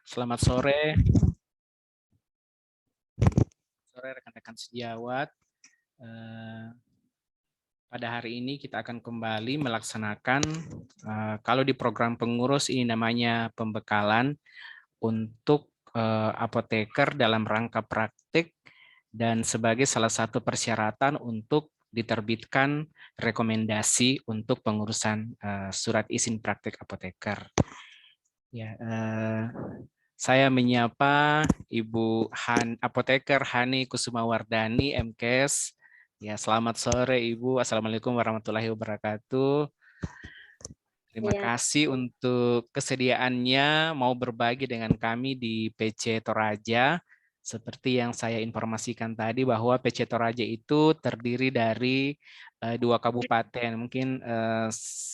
Selamat sore, rekan-rekan sejawat. Pada hari ini kita akan kembali melaksanakan, kalau di program pengurus ini namanya pembekalan untuk apoteker dalam rangka praktik dan sebagai salah satu persyaratan untuk diterbitkan rekomendasi untuk pengurusan surat izin praktik apoteker. Ya, saya menyapa Ibu Apoteker Hani Kusumawardani, MKes. Ya, selamat sore Ibu. Assalamualaikum warahmatullahi wabarakatuh. Terima kasih untuk kesediaannya mau berbagi dengan kami di PC Toraja. Seperti yang saya informasikan tadi bahwa PC Toraja itu terdiri dari 2 kabupaten. Mungkin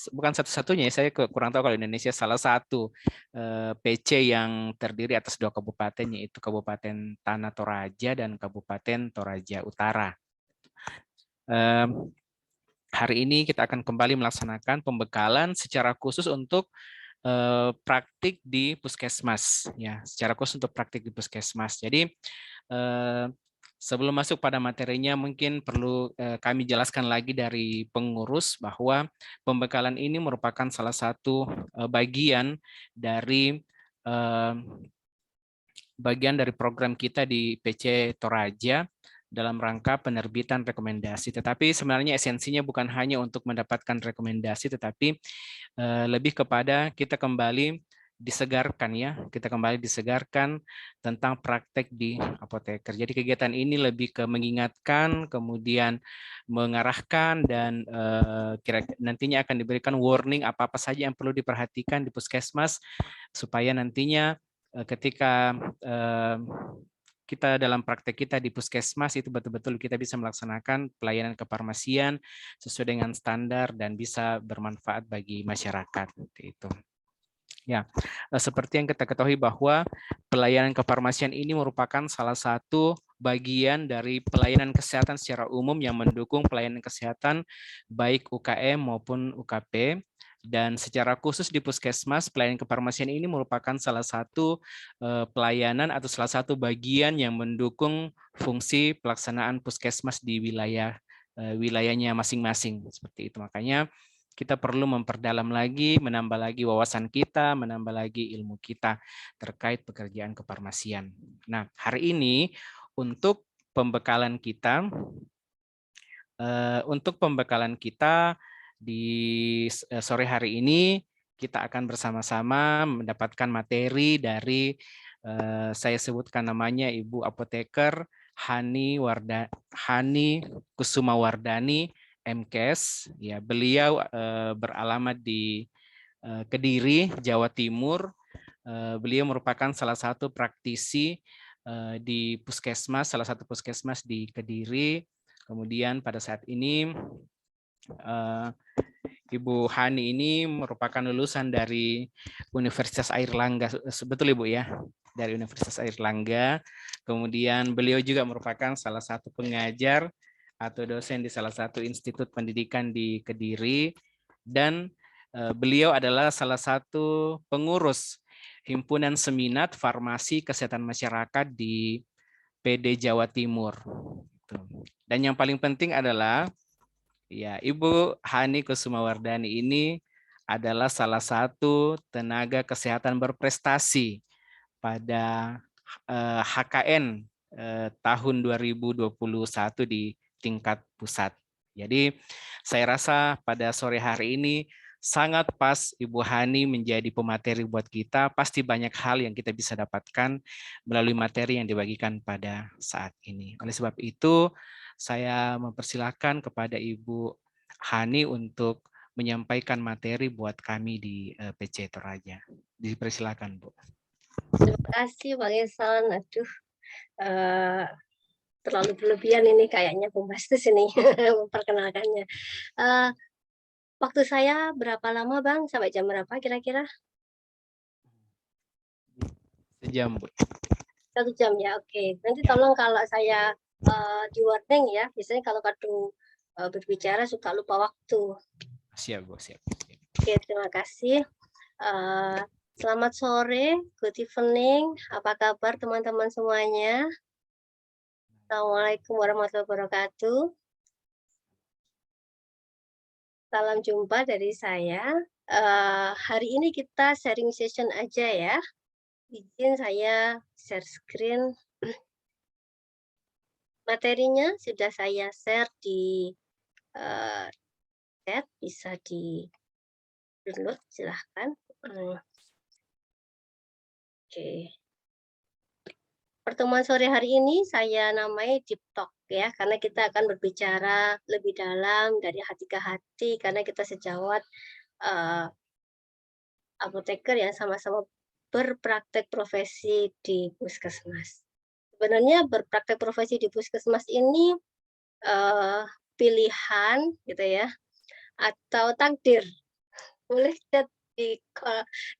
bukan satu-satunya, saya kurang tahu kalau Indonesia salah satu PC yang terdiri atas 2 kabupaten, yaitu Kabupaten Tanah Toraja dan Kabupaten Toraja Utara. Hari ini kita akan kembali melaksanakan pembekalan secara khusus untuk praktik di puskesmas, ya, secara khusus untuk praktik di puskesmas. Jadi sebelum masuk pada materinya, mungkin perlu kami jelaskan lagi dari pengurus bahwa pembekalan ini merupakan salah satu bagian dari program kita di PC Toraja dalam rangka penerbitan rekomendasi. Tetapi sebenarnya esensinya bukan hanya untuk mendapatkan rekomendasi, tetapi lebih kepada kita kembali disegarkan, ya, kita kembali disegarkan tentang praktek di apoteker. Jadi kegiatan ini lebih ke mengingatkan, kemudian mengarahkan, dan nantinya akan diberikan warning apa-apa saja yang perlu diperhatikan di puskesmas supaya nantinya ketika kita dalam praktek kita di puskesmas itu betul-betul kita bisa melaksanakan pelayanan kefarmasian sesuai dengan standar dan bisa bermanfaat bagi masyarakat. Itu. Ya, seperti yang kita ketahui bahwa pelayanan kefarmasian ini merupakan salah satu bagian dari pelayanan kesehatan secara umum yang mendukung pelayanan kesehatan baik UKM maupun UKP. Dan secara khusus di puskesmas, pelayanan kefarmasian ini merupakan salah satu pelayanan atau salah satu bagian yang mendukung fungsi pelaksanaan puskesmas di wilayahnya masing-masing. Seperti itu. Makanya kita perlu memperdalam lagi, menambah lagi wawasan kita, menambah lagi ilmu kita terkait pekerjaan kefarmasian. Nah, hari ini untuk pembekalan kita, di sore hari ini kita akan bersama-sama mendapatkan materi dari saya sebutkan namanya Ibu Apoteker Hani Kusumawardani, MKes. Ya, beliau beralamat di Kediri, Jawa Timur. Beliau merupakan salah satu praktisi di puskesmas, salah satu puskesmas di Kediri. Kemudian pada saat ini Ibu Hani ini merupakan lulusan dari Universitas Airlangga, betul Ibu ya, dari Universitas Airlangga. Kemudian beliau juga merupakan salah satu pengajar atau dosen di salah satu institut pendidikan di Kediri, dan beliau adalah salah satu pengurus Himpunan Seminat Farmasi Kesehatan Masyarakat di PD Jawa Timur. Dan yang paling penting adalah, ya, Ibu Hani Kusumawardani ini adalah salah satu tenaga kesehatan berprestasi pada HKN tahun 2021 di tingkat pusat. Jadi saya rasa pada sore hari ini sangat pas Ibu Hani menjadi pemateri buat kita. Pasti banyak hal yang kita bisa dapatkan melalui materi yang dibagikan pada saat ini. Oleh sebab itu, saya mempersilahkan kepada Ibu Hani untuk menyampaikan materi buat kami di PC Toraja. Dipersilakan, Bu. Terima kasih Bang Ihsan. Aduh, terlalu berlebihan ini kayaknya bombastis ini memperkenalkannya. Waktu saya berapa lama Bang? Sampai jam berapa kira-kira? Sejam, Bu. 1 jam ya, oke. Nanti Ya. tolong kalau saya di warning ya, biasanya kalau kadang berbicara suka lupa waktu. Siap, Bu. Siap. Oke, terima kasih. Selamat sore, good evening. Apa kabar teman-teman semuanya? Assalamualaikum warahmatullahi wabarakatuh. Salam jumpa dari saya. Hari ini kita sharing session aja ya. Izin saya share screen. Materinya sudah saya share di chat, bisa di-download silahkan. Oke. Pertemuan sore hari ini saya namai Deep Talk ya, karena kita akan berbicara lebih dalam dari hati ke hati, karena kita sejawat apoteker yang sama-sama berpraktek profesi di puskesmas. Sebenarnya berpraktek profesi di puskesmas ini pilihan gitu ya, atau takdir. Boleh chat di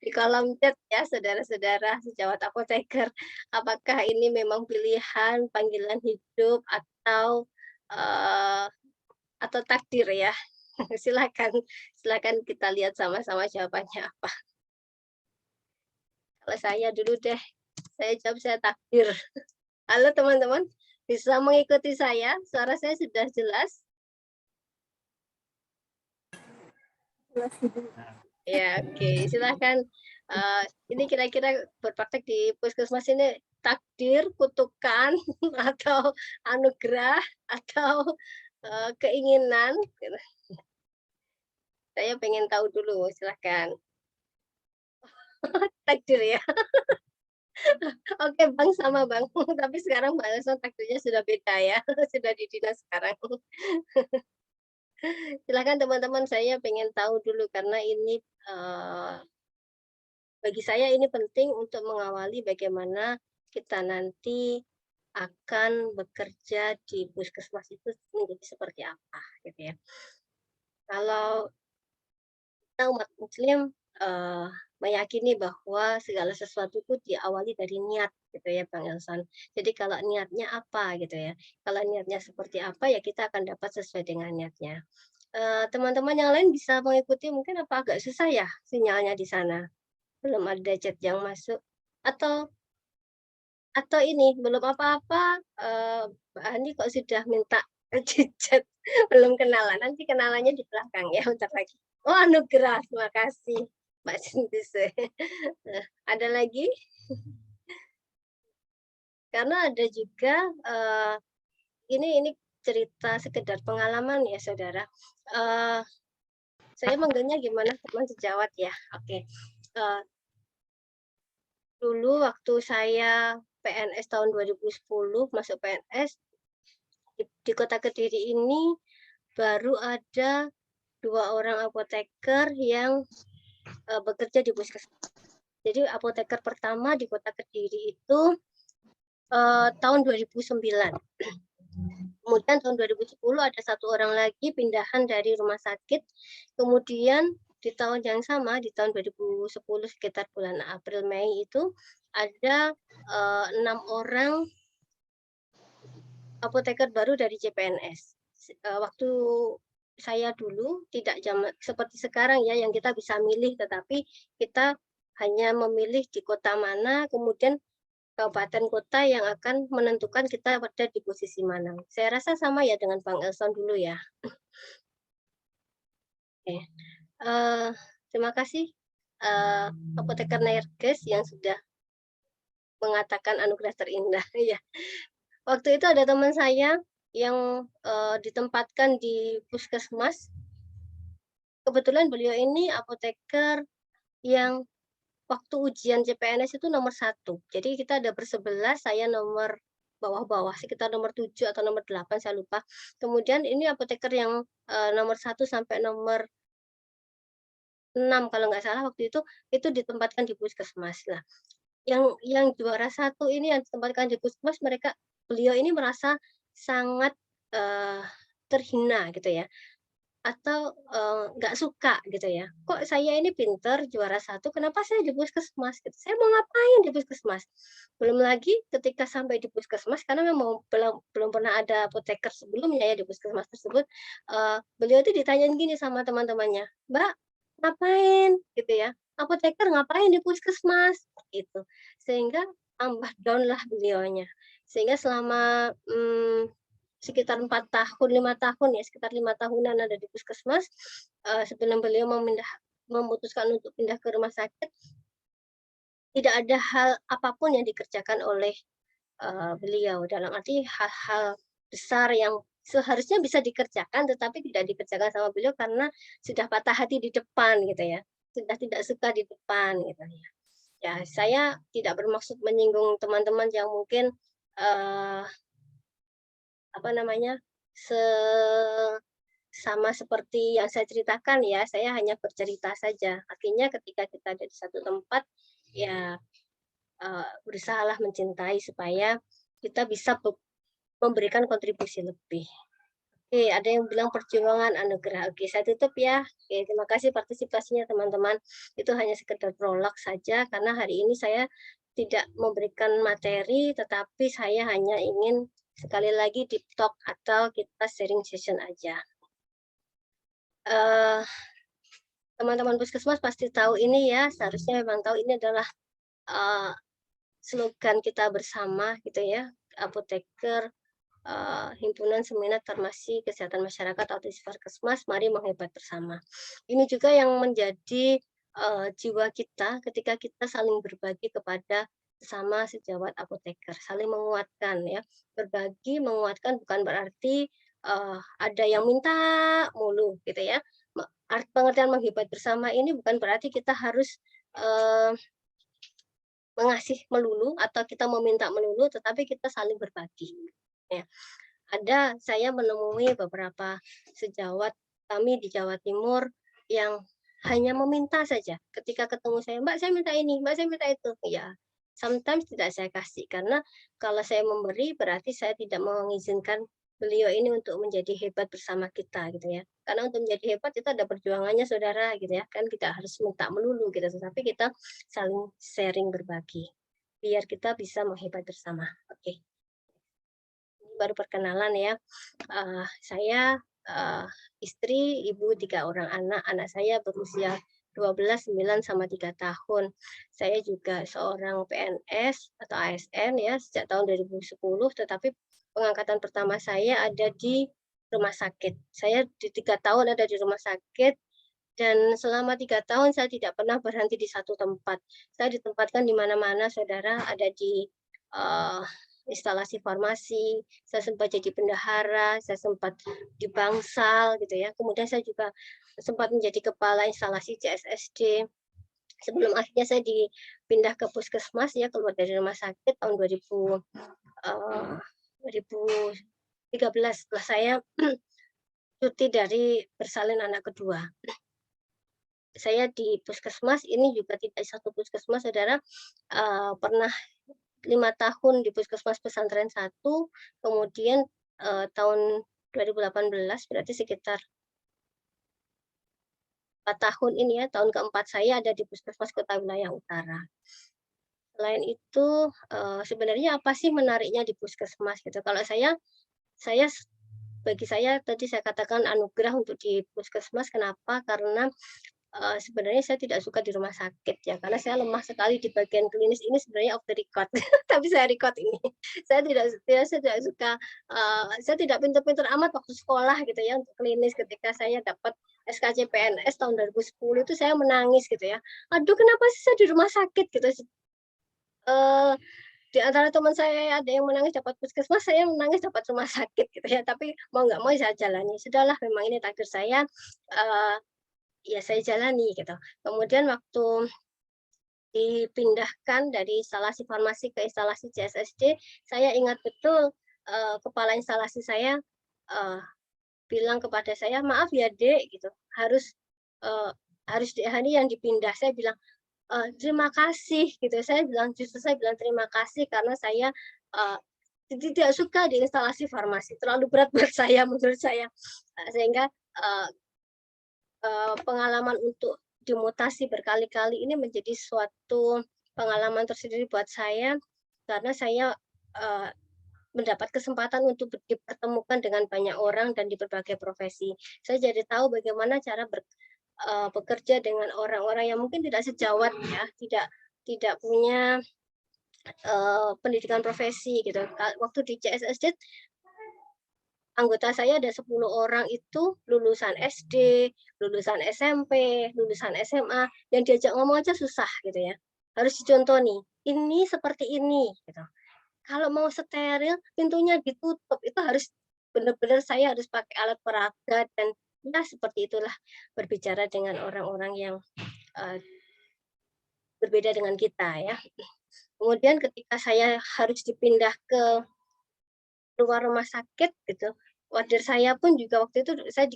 kolom chat ya saudara-saudara sejawat apoteker, apakah ini memang pilihan, panggilan hidup eee, atau takdir ya? Silakan silakan kita lihat sama-sama jawabannya apa. Kalau saya dulu deh, saya jawab saya takdir. Halo teman-teman, bisa mengikuti saya? Suara saya sudah jelas? Ya, oke. Silahkan. Ini kira-kira berpraktek di puskesmas ini takdir, kutukan, atau anugerah, atau keinginan? Gitu. Saya pengen tahu dulu, silahkan. Takdir ya. Oke Bang, sama Bang. Tapi sekarang Mbak Elsa takdirnya sudah beda ya, sudah di dinas sekarang. Silahkan teman-teman, saya pengen tahu dulu karena ini bagi saya ini penting untuk mengawali bagaimana kita nanti akan bekerja di puskesmas itu menjadi seperti apa gitu ya. Kalau kita umat muslim meyakini bahwa segala sesuatu itu diawali dari niat gitu ya Bang Elson. Jadi kalau niatnya apa gitu ya. Kalau niatnya seperti apa ya kita akan dapat sesuai dengan niatnya. Teman-teman yang lain bisa mengikuti, mungkin apa agak susah ya sinyalnya di sana? Belum ada chat yang masuk atau ini belum apa-apa, Mbak Hani kok sudah minta di chat, belum kenalan, nanti kenalannya di belakang ya bentar lagi. Oh anugerah, terima kasih Mbak Cintise. Ada lagi? Karena ada juga, ini cerita sekedar pengalaman ya saudara, saya manggilnya gimana teman sejawat ya? Oke, dulu waktu saya PNS tahun 2010 masuk PNS, di Kota Kediri ini baru ada 2 orang apoteker yang bekerja di puskesmas. Jadi apoteker pertama di Kota Kediri itu tahun 2009. Kemudian tahun 2010 ada 1 orang lagi pindahan dari rumah sakit. Kemudian di tahun yang sama, di tahun 2010 sekitar bulan April Mei itu ada 6 orang apoteker baru dari CPNS. Waktu saya dulu tidak seperti sekarang ya yang kita bisa milih, tetapi kita hanya memilih di kota mana, kemudian kabupaten kota yang akan menentukan kita berada di posisi mana. Saya rasa sama ya dengan Bang Elson dulu ya. Oke. Terima kasih apoteker Nerges yang sudah mengatakan anugerah terindah ya. Waktu itu ada teman saya yang ditempatkan di puskesmas. Kebetulan beliau ini apoteker yang waktu ujian CPNS itu nomor 1. Jadi kita ada bersebelas, saya nomor bawah-bawah, sekitar nomor 7 atau nomor 8, saya lupa. Kemudian ini apoteker yang nomor 1 sampai nomor 6 kalau nggak salah waktu itu ditempatkan di puskesmas. Nah, yang juara 1 ini yang ditempatkan di puskesmas, beliau ini merasa sangat terhina gitu ya, atau nggak suka gitu ya, kok saya ini pinter juara 1 kenapa saya di puskesmas gitu, saya mau ngapain di puskesmas. Belum lagi ketika sampai di puskesmas karena memang belum pernah ada apoteker sebelumnya ya di puskesmas tersebut, beliau itu ditanyain gini sama teman-temannya, "Mbak, ngapain gitu ya, apoteker ngapain di puskesmas gitu. Sehingga tambah down-lah beliaunya. Sehingga selama, sekitar 4 tahun, 5 tahun ya, sekitar 5 tahunan ada di puskesmas, sebelum beliau memutuskan untuk pindah ke rumah sakit, tidak ada hal apapun yang dikerjakan oleh, beliau. Dalam arti hal-hal besar yang seharusnya bisa dikerjakan, tetapi tidak dikerjakan sama beliau karena sudah patah hati di depan gitu ya, sudah tidak suka di depan gitu ya. Ya, saya tidak bermaksud menyinggung teman-teman yang mungkin, eee, apa namanya, se sama seperti yang saya ceritakan ya, saya hanya bercerita saja. Artinya ketika kita ada di satu tempat, ya, berusahalah mencintai supaya kita bisa memberikan kontribusi lebih. Oke, ada yang bilang perjuangan anugerah. Oke, saya tutup ya. Oke, terima kasih partisipasinya teman-teman. Itu hanya sekedar prolog saja karena hari ini saya tidak memberikan materi, tetapi saya hanya ingin sekali lagi deep talk atau kita sharing session aja. Teman-teman puskesmas pasti tahu ini ya, seharusnya memang tahu ini adalah slogan kita bersama gitu ya, apoteker, Himpunan Seminar Farmasi Kesehatan Masyarakat atau Puskesmas, mari menghebat bersama. Ini juga yang menjadi jiwa kita ketika kita saling berbagi kepada sesama sejawat apoteker, saling menguatkan ya. Berbagi, menguatkan bukan berarti ada yang minta mulu gitu ya. Pengertian menghebat bersama ini bukan berarti kita harus mengasih melulu atau kita meminta melulu, tetapi kita saling berbagi. Ya. Saya menemui beberapa sejawat kami di Jawa Timur yang hanya meminta saja. Ketika ketemu saya, "Mbak, saya minta ini, Mbak, saya minta itu." Ya, sometimes tidak saya kasih karena kalau saya memberi berarti saya tidak mengizinkan beliau ini untuk menjadi hebat bersama kita gitu ya. Karena untuk menjadi hebat itu ada perjuangannya saudara gitu ya. Kan kita harus minta melulu gitu, tetapi kita saling sharing berbagi biar kita bisa menghebat bersama. Oke. Baru perkenalan ya. Saya, istri, ibu 3 orang anak. Anak saya berusia 12, 9, sama 3 tahun. Saya juga seorang PNS atau ASN ya sejak tahun 2010, tetapi pengangkatan pertama saya ada di rumah sakit. Saya di 3 tahun ada di rumah sakit dan selama 3 tahun saya tidak pernah berhenti di satu tempat. Saya ditempatkan di mana-mana saudara, ada di, eee, instalasi farmasi, saya sempat jadi bendahara, saya sempat di Bangsal gitu ya, kemudian saya juga sempat menjadi kepala instalasi CSSD, sebelum akhirnya saya dipindah ke puskesmas ya, keluar dari rumah sakit tahun 2013 setelah saya cuti dari bersalin anak kedua. Saya di puskesmas ini juga tidak satu puskesmas saudara, pernah 5 tahun di puskesmas pesantren 1, kemudian, tahun 2018 berarti sekitar 4 tahun ini ya, tahun keempat saya ada di puskesmas kota wilayah utara. Selain itu, sebenarnya apa sih menariknya di puskesmas gitu, kalau saya bagi saya tadi saya katakan anugerah untuk di puskesmas kenapa, karena sebenarnya saya tidak suka di rumah sakit ya, karena saya lemah sekali di bagian klinis ini sebenarnya off the record, tapi saya record ini. Saya tidak suka, saya tidak pintar-pintar amat waktu sekolah gitu ya untuk klinis ketika saya dapat SKCPNS tahun 2010 itu saya menangis gitu ya. "Aduh kenapa sih saya di rumah sakit?" Gitu. Eee, di antara teman saya ada yang menangis dapat puskesmas, saya menangis dapat rumah sakit gitu ya, tapi mau nggak mau saya jalani. Sudahlah memang ini takdir saya, eee ya saya jalani gitu. Kemudian waktu dipindahkan dari instalasi farmasi ke instalasi CSSD, saya ingat betul, kepala instalasi saya, eee, bilang kepada saya, "Maaf ya Dek," gitu, eee, "harus Dek Hani yang dipindah." Saya bilang, "Terima kasih," gitu. Justru saya bilang terima kasih karena saya, eee, tidak suka di instalasi farmasi, terlalu berat buat saya menurut saya, sehingga, eee pengalaman untuk dimutasi berkali-kali ini menjadi suatu pengalaman tersendiri buat saya, karena saya, eee, mendapat kesempatan untuk dipertemukan dengan banyak orang dan di berbagai profesi. Saya jadi tahu bagaimana cara bekerja dengan orang-orang yang mungkin tidak sejawat ya, tidak punya pendidikan profesi gitu. Waktu di CSSD anggota saya ada 10 orang itu lulusan SD, lulusan SMP, lulusan SMA, yang diajak ngomong aja susah gitu ya. Harus dicontoh nih, ini seperti ini gitu. Kalau mau steril, pintunya ditutup, itu harus benar-benar saya harus pakai alat peraga dan ya seperti itulah berbicara dengan orang-orang yang berbeda dengan kita ya. Kemudian ketika saya harus dipindah ke luar rumah sakit gitu, wadir saya pun juga waktu itu saya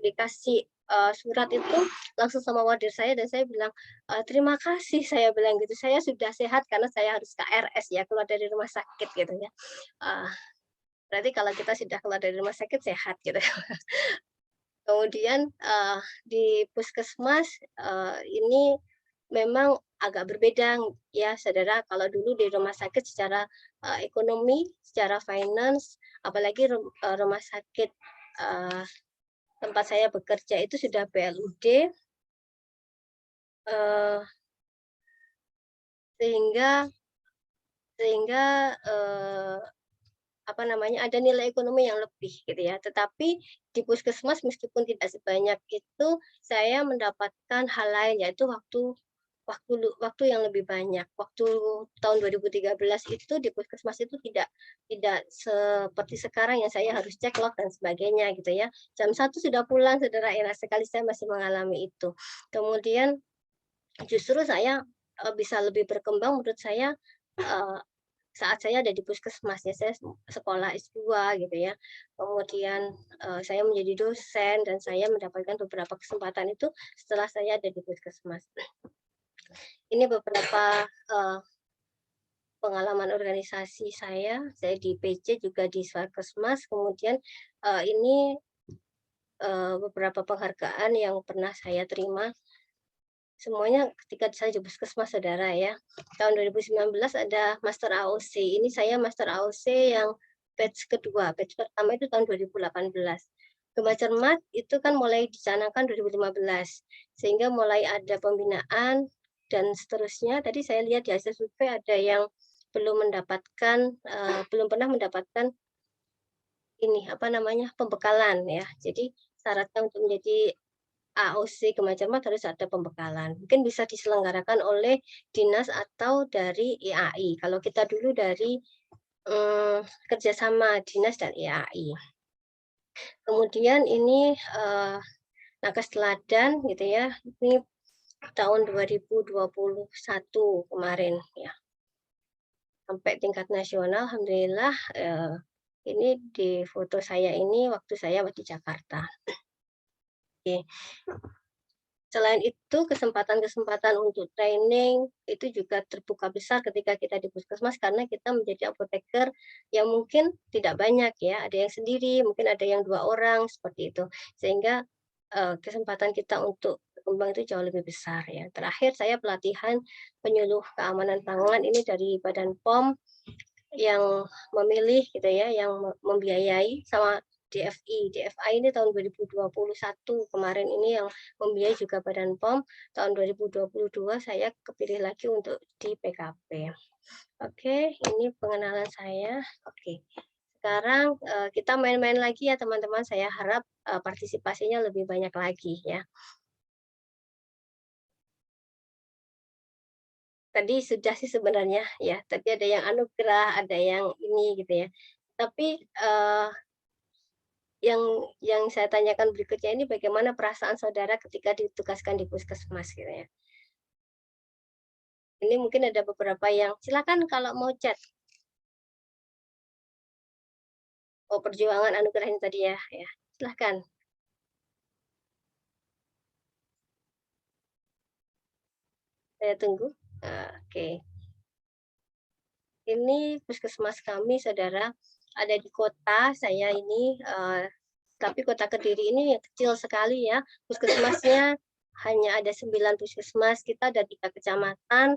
dikasih surat itu langsung sama wadir saya dan saya bilang, "Terima kasih," saya bilang gitu, "saya sudah sehat karena saya harus KRS ya, keluar dari rumah sakit," gitu ya. Berarti kalau kita sudah keluar dari rumah sakit sehat gitu. Kemudian, di puskesmas, ini memang agak berbeda ya Saudara, kalau dulu di rumah sakit secara, ekonomi, secara finance, apalagi rumah sakit, tempat saya bekerja itu sudah PLUD, eee, sehingga sehingga, apa namanya, ada nilai ekonomi yang lebih gitu ya. Tetapi di puskesmas meskipun tidak sebanyak itu, saya mendapatkan hal lain yaitu waktu yang lebih banyak. Waktu tahun 2013 itu di puskesmas itu tidak seperti sekarang yang saya harus cek log dan sebagainya gitu ya. Jam 1 sudah pulang Saudara, enak sekali saya masih mengalami itu. Kemudian justru saya, bisa lebih berkembang menurut saya, eee, saat saya ada di puskesmas ya, saya sekolah S2 gitu ya. Kemudian, saya menjadi dosen dan saya mendapatkan beberapa kesempatan itu setelah saya ada di puskesmas. Ini beberapa, pengalaman organisasi saya di PC juga di Swakesmas, kemudian, ini, beberapa penghargaan yang pernah saya terima, semuanya ketika saya di Puskesmas Saudara ya. Tahun 2019 ada Master AOC, ini saya Master AOC yang batch kedua, batch pertama itu tahun 2018. Gemah Cermat itu kan mulai dicanangkan 2015, sehingga mulai ada pembinaan dan seterusnya. Tadi saya lihat di hasil survei ada yang belum mendapatkan, belum pernah mendapatkan ini, apa namanya, pembekalan ya. Jadi syaratnya untuk menjadi AOC Gemah Cermat harus ada pembekalan. Mungkin bisa diselenggarakan oleh dinas atau dari IAI. Kalau kita dulu dari, kerjasama dinas dan IAI. Kemudian ini, nakes teladan gitu ya, ini tahun 2021 kemarin ya, sampai tingkat nasional alhamdulillah, ini di foto saya ini waktu saya di Jakarta. Oke. Selain itu kesempatan-kesempatan untuk training itu juga terbuka besar ketika kita di puskesmas karena kita menjadi apoteker yang mungkin tidak banyak ya, ada yang sendiri, mungkin ada yang 2 orang, seperti itu. Sehingga, kesempatan kita untuk berkembang itu jauh lebih besar ya. Terakhir saya pelatihan penyuluh keamanan pangan ini dari Badan POM yang memilih gitu ya, yang membiayai sama DFI. DFI ini tahun 2021 kemarin ini yang membiayai juga Badan POM, tahun 2022 saya kepilih lagi untuk di PKP. Oke, ini pengenalan saya. Oke, sekarang, kita main-main lagi ya teman-teman, saya harap, partisipasinya lebih banyak lagi ya. Tadi sudah sih sebenarnya ya, tadi ada yang anugerah, ada yang ini gitu ya. Tapi, yang saya tanyakan berikutnya ini bagaimana perasaan saudara ketika ditugaskan di puskesmas gitu ya. Ini mungkin ada beberapa yang silakan kalau mau chat. Oh, perjuangan anugerah ini tadi ya, ya. Silahkan. Saya tunggu. Oke. Ini puskesmas kami saudara ada di kota saya ini, tapi kota Kediri ini kecil sekali ya. Puskesmasnya hanya ada 9 puskesmas, kita ada 3 kecamatan.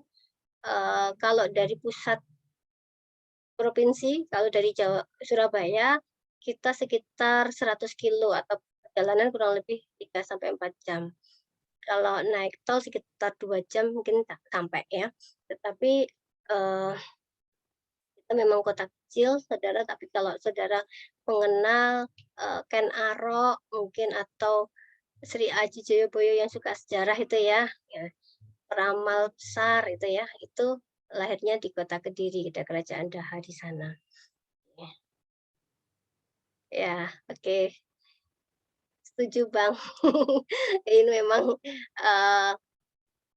Kalau dari pusat provinsi, kalau dari Surabaya, kita sekitar 100 kilo atau perjalanan kurang lebih 3-4 jam. Kalau naik tol sekitar 2 jam mungkin sampai ya. Tetapi, kita memang kota kecil, Saudara, tapi kalau Saudara mengenal, Ken Arok mungkin atau Sri Aji Joyoboyo yang suka sejarah itu ya, peramal besar itu ya, itu lahirnya di kota Kediri, ada kerajaan Daha di sana. Ya, oke. Setuju, Bang. Ini memang,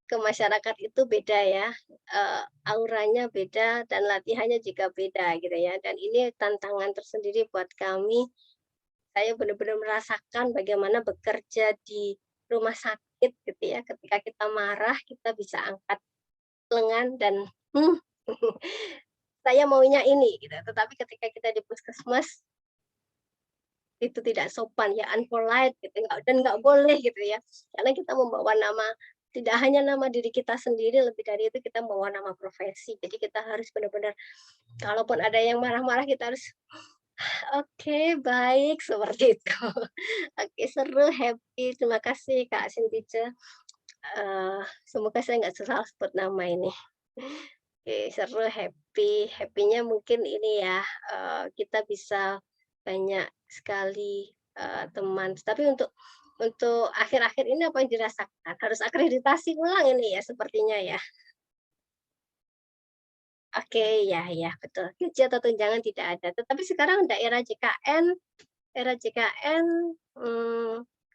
ke masyarakat itu beda ya, auranya beda dan latihannya juga beda gitu ya, dan ini tantangan tersendiri buat kami. Saya benar-benar merasakan bagaimana bekerja di rumah sakit gitu ya, ketika kita marah kita bisa angkat lengan dan, saya maunya ini gitu, tetapi ketika kita di puskesmas itu tidak sopan ya, unpolite gitu, dan nggak boleh gitu ya. Karena kita membawa nama, tidak hanya nama diri kita sendiri, lebih dari itu kita membawa nama profesi. Jadi kita harus benar-benar, kalaupun ada yang marah-marah kita harus, "Oke, baik," seperti itu. Oke, seru, happy. Terima kasih Kak Sintice. Semoga saya nggak salah sebut nama ini. Oke, seru, happy. Happy-nya mungkin ini ya, kita bisa banyak sekali, teman. Tapi untuk akhir-akhir ini apa yang dirasakan? Harus akreditasi ulang ini ya sepertinya ya? Oke, ya ya, betul. Gaji atau tunjangan tidak ada. Tetapi sekarang era JKN,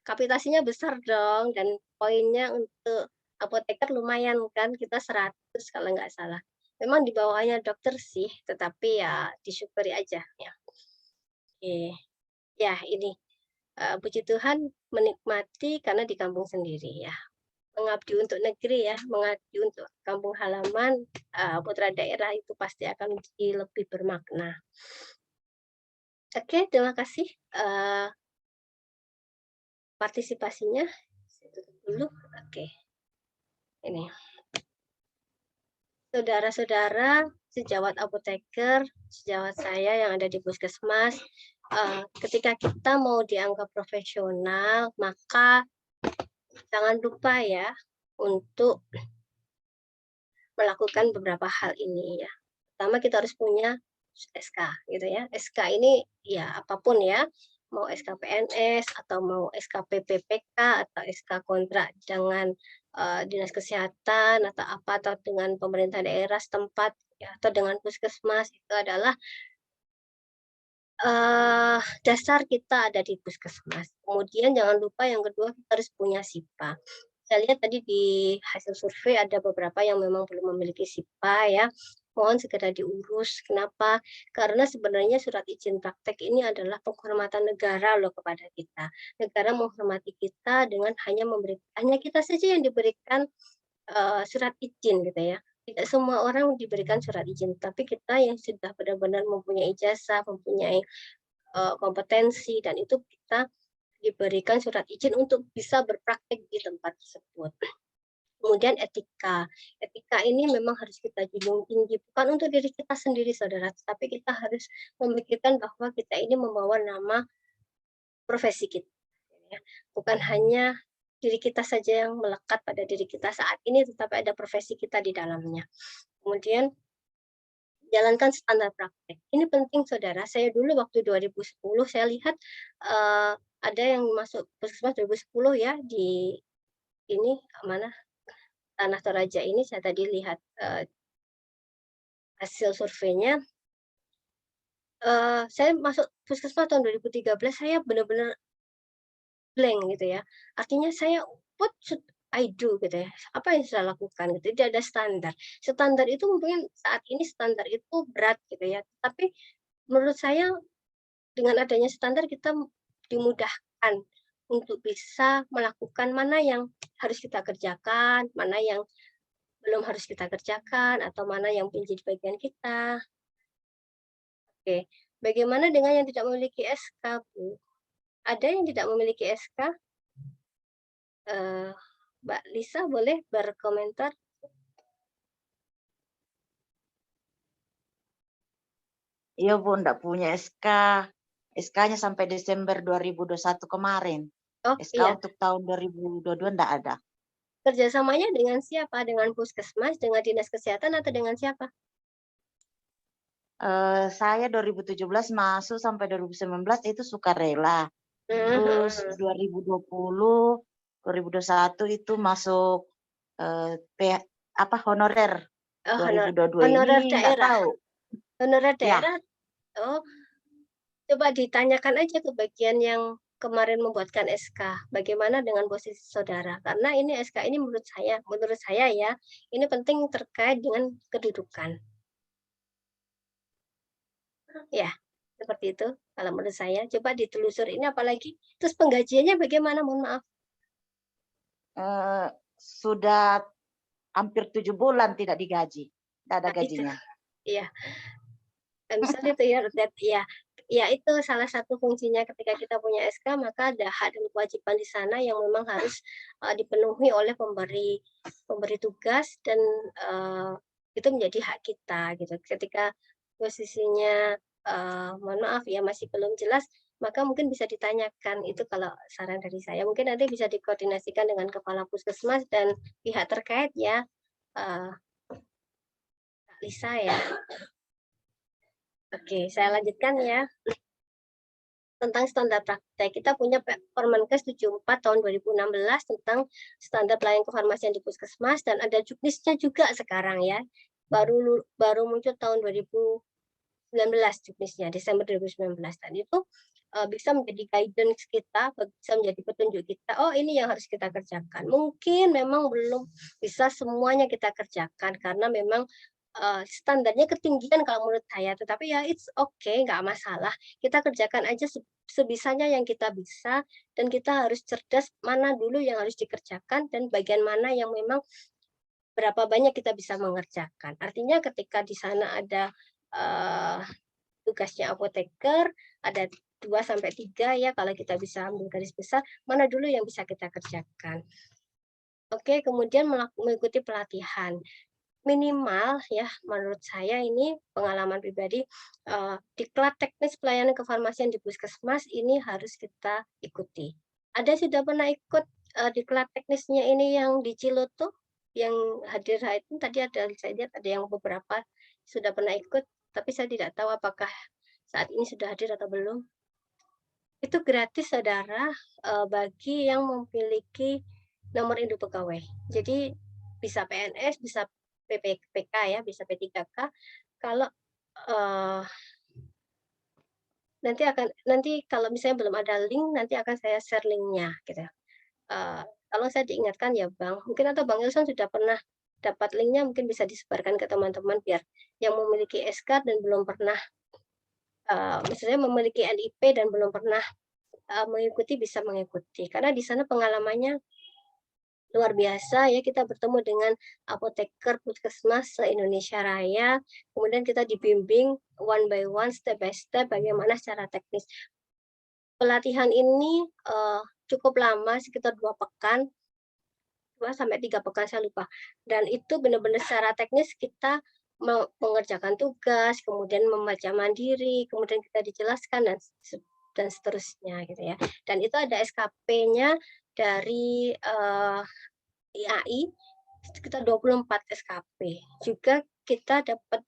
kapitasinya besar dong dan poinnya untuk apoteker lumayan kan, kita 100 kalau nggak salah. Memang di bawahnya dokter sih, tetapi ya disyukuri aja ya. Oke. Ya ini, puji Tuhan menikmati karena di kampung sendiri ya. Mengabdi untuk negeri ya, mengabdi untuk kampung halaman, putra daerah itu pasti akan menjadi lebih bermakna. Oke, terima kasih, partisipasinya. Saya tutup dulu. Oke, ini. Saudara-saudara, sejawat apoteker, sejawat saya yang ada di puskesmas, ketika kita mau dianggap profesional, maka jangan lupa ya untuk melakukan beberapa hal ini ya. Pertama kita harus punya SK gitu ya. SK ini ya apapun ya, mau SK PNS atau mau SK PPPK atau SK kontrak dengan dinas kesehatan atau apa atau dengan pemerintah daerah setempat ya, atau dengan puskesmas itu adalah dasar kita ada di puskesmas. Kemudian jangan lupa yang kedua kita harus punya SIPA. Saya lihat tadi di hasil survei ada beberapa yang memang belum memiliki SIPA ya. Mohon segera diurus. Kenapa? Karena sebenarnya surat izin praktek ini adalah penghormatan negara loh kepada kita. Negara menghormati kita dengan hanya kita saja yang diberikan surat izin gitu ya. Tidak semua orang diberikan surat izin, tapi kita yang sudah benar-benar mempunyai ijazah, mempunyai kompetensi dan itu kita diberikan surat izin untuk bisa berpraktek di tempat tersebut. Kemudian etika. Etika ini memang harus kita junjung tinggi, bukan untuk diri kita sendiri, saudara, tapi kita harus memikirkan bahwa kita ini membawa nama profesi kita. Ya. Bukan hanya diri kita saja yang melekat pada diri kita saat ini, tetapi ada profesi kita di dalamnya. Kemudian jalankan standar praktek. Ini penting saudara, saya dulu waktu 2010 saya lihat, ada yang masuk puskesmas 2010 ya di ini, mana, Tanah Toraja ini saya tadi lihat, hasil surveinya, saya masuk puskesmas tahun 2013 saya benar-benar blank gitu ya. Artinya saya, what should I do gitu ya, apa yang saya lakukan gitu, tidak ada standar. Standar itu mungkin saat ini standar itu berat gitu ya, tapi menurut saya dengan adanya standar kita dimudahkan untuk bisa melakukan mana yang harus kita kerjakan, mana yang belum harus kita kerjakan, atau mana yang menjadi bagian kita. Oke, bagaimana dengan yang tidak memiliki SK, Bu? Ada yang tidak memiliki SK? Mbak Lisa boleh berkomentar? Iya Bu, enggak punya SK. SK-nya sampai Desember 2021 kemarin. Oh SK iya, untuk tahun 2022 enggak ada. kerjasamanya dengan siapa? Dengan puskesmas, dengan dinas kesehatan, atau dengan siapa? Saya 2017 masuk sampai 2019 itu sukarela. Terus 2020, 2021 itu masuk honorer. Oh, 2022 honorer ini enggak daerah. tahu. Honorer Ya, daerah. Oh, coba ditanyakan aja ke bagian yang kemarin membuatkan SK, bagaimana dengan posisi saudara? Karena ini SK ini menurut saya ya, ini penting terkait dengan kedudukan. Ya, seperti itu kalau menurut saya. Coba ditelusur ini apalagi. Terus penggajiannya bagaimana? Mohon maaf. sudah hampir 7 bulan tidak digaji. Tidak ada Nah, itu. gajinya. Iya. Misalnya itu ya, ya itu salah satu fungsinya ketika kita punya SK, maka ada hak dan kewajiban di sana yang memang harus dipenuhi oleh pemberi tugas, dan itu menjadi hak kita gitu. Ketika posisinya mohon maaf ya masih belum jelas, maka mungkin bisa ditanyakan. Itu kalau saran dari saya. Mungkin nanti bisa dikoordinasikan dengan kepala puskesmas dan pihak terkait ya, Kak Lisa ya. Oke, saya lanjutkan ya. Tentang standar praktek. Kita punya Permenkes 74 tahun 2016 tentang standar pelayanan kefarmasian di puskesmas, dan ada juknisnya juga sekarang ya. Baru muncul tahun 2019 juknisnya, Desember 2019. Dan itu bisa menjadi guidance kita, bisa menjadi petunjuk kita, oh ini yang harus kita kerjakan. Mungkin memang belum bisa semuanya kita kerjakan, karena memang standarnya ketinggian kalau menurut saya, tetapi ya it's okay, nggak masalah. Kita kerjakan aja sebisanya yang kita bisa, dan kita harus cerdas mana dulu yang harus dikerjakan, dan bagian mana yang memang berapa banyak kita bisa mengerjakan. Artinya ketika di sana ada tugasnya apoteker, ada 2-3 ya, kalau kita bisa ambil garis besar, mana dulu yang bisa kita kerjakan. Oke, kemudian mengikuti pelatihan. Minimal ya, menurut saya ini pengalaman pribadi, diklat teknis pelayanan kefarmasian di puskesmas ini harus kita ikuti. Ada sudah pernah ikut diklat teknisnya ini yang di Ciloto, yang hadir itu tadi ada, saya lihat ada yang beberapa sudah pernah ikut, tapi saya tidak tahu apakah saat ini sudah hadir atau belum. Itu gratis saudara, bagi yang memiliki nomor induk pegawai. Jadi bisa PNS, bisa PK ya, bisa P3K. Kalau nanti kalau misalnya belum ada link, nanti akan saya share linknya gitu. Kalau saya diingatkan ya Bang, mungkin atau Bang Ilson sudah pernah dapat linknya, mungkin bisa disebarkan ke teman-teman biar yang memiliki SK dan belum pernah, misalnya memiliki NIP dan belum pernah mengikuti, bisa mengikuti. Karena di sana pengalamannya luar biasa ya, kita bertemu dengan apoteker puskesmas se-Indonesia Raya, kemudian kita dibimbing one by one, step by step, bagaimana secara teknis. Pelatihan ini cukup lama, sekitar 2 pekan, 2-3 pekan saya lupa. Dan itu benar-benar secara teknis kita mengerjakan tugas, kemudian membaca mandiri, kemudian kita dijelaskan dan seterusnya gitu ya. Dan itu ada SKP-nya dari IAI sekitar 24 SKP. Juga kita dapat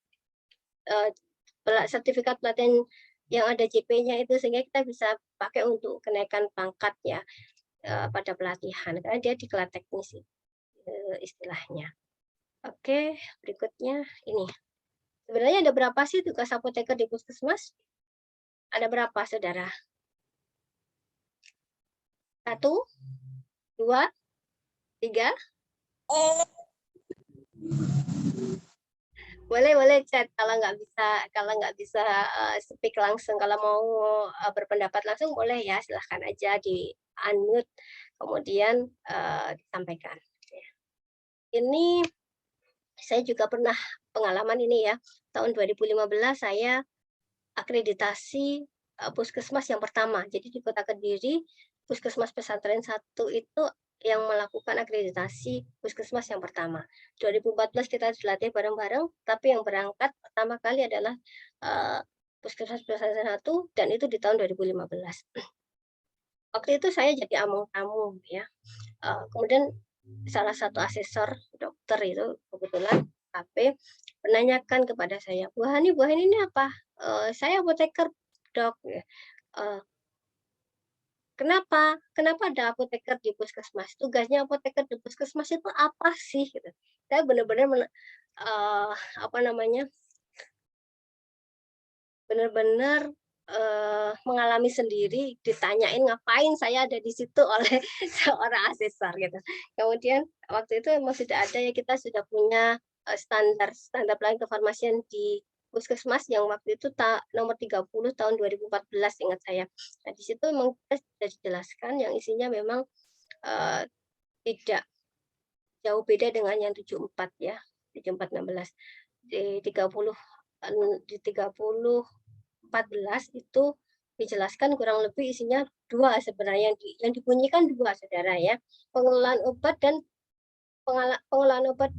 sertifikat pelatihan yang ada JP-nya itu, sehingga kita bisa pakai untuk kenaikan pangkat ya pada pelatihan, karena dia diklat teknis istilahnya. Oke, berikutnya ini. Sebenarnya ada berapa sih tugas apoteker di puskesmas? Ada berapa, saudara? 1, 2, 3? Boleh chat kalau nggak bisa speak langsung. Kalau mau berpendapat langsung boleh ya, silahkan aja di unmute, kemudian disampaikan. Ini saya juga pernah pengalaman ini ya, tahun 2015 saya akreditasi puskesmas yang pertama. Jadi di Kota Kediri, Puskesmas Pesantren 1 itu yang melakukan akreditasi puskesmas yang pertama. 2014 kita dilatih bareng-bareng, tapi yang berangkat pertama kali adalah Puskesmas Pelaksanaan 1 dan itu di tahun 2015. Waktu itu saya jadi among tamu ya. Kemudian salah satu asesor dokter itu kebetulan HP menanyakan kepada saya, Bu Hani ini apa? Saya apoteker dok. Kenapa? Kenapa ada apoteker di puskesmas? Tugasnya apoteker di puskesmas itu apa sih? Gitu. Saya benar-benar benar-benar mengalami sendiri, ditanyain ngapain saya ada di situ oleh seorang asesor gitu. Kemudian waktu itu memang sudah ada ya, kita sudah punya standar pelayanan kefarmasian di puskesmas yang waktu itu nomor 30 tahun 2014 ingat saya. Nah, di situ memang kita sudah dijelaskan yang isinya memang tidak jauh beda dengan yang 74 ya, 7416. Di 30 14 itu dijelaskan kurang lebih isinya dua sebenarnya yang dibunyikan dua saudara ya, pengelolaan obat dan pengelolaan obat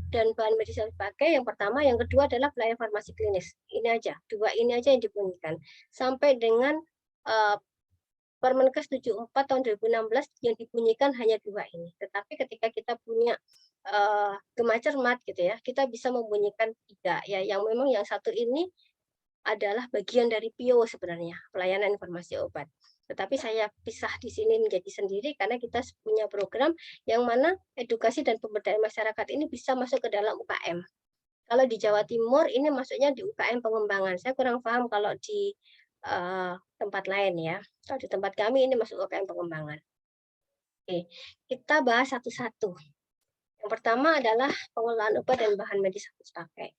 dan bahan medis yang dipakai yang pertama, yang kedua adalah pelayanan farmasi klinis. Ini aja, dua ini aja yang dibunyikan sampai dengan Permenkes 74 tahun 2016 yang dibunyikan hanya dua ini. Tetapi ketika kita punya Gema Cermat gitu ya, kita bisa membunyikan tiga ya, yang memang yang satu ini adalah bagian dari PIO sebenarnya, pelayanan informasi obat. Tetapi saya pisah di sini menjadi sendiri karena kita punya program yang mana edukasi dan pemberdayaan masyarakat ini bisa masuk ke dalam UKM. Kalau di Jawa Timur ini masuknya di UKM pengembangan. Saya kurang paham kalau di tempat lain ya. Kalau di tempat kami ini masuk UKM pengembangan. Oke, kita bahas satu-satu. Yang pertama adalah pengelolaan obat dan bahan medis habis pakai.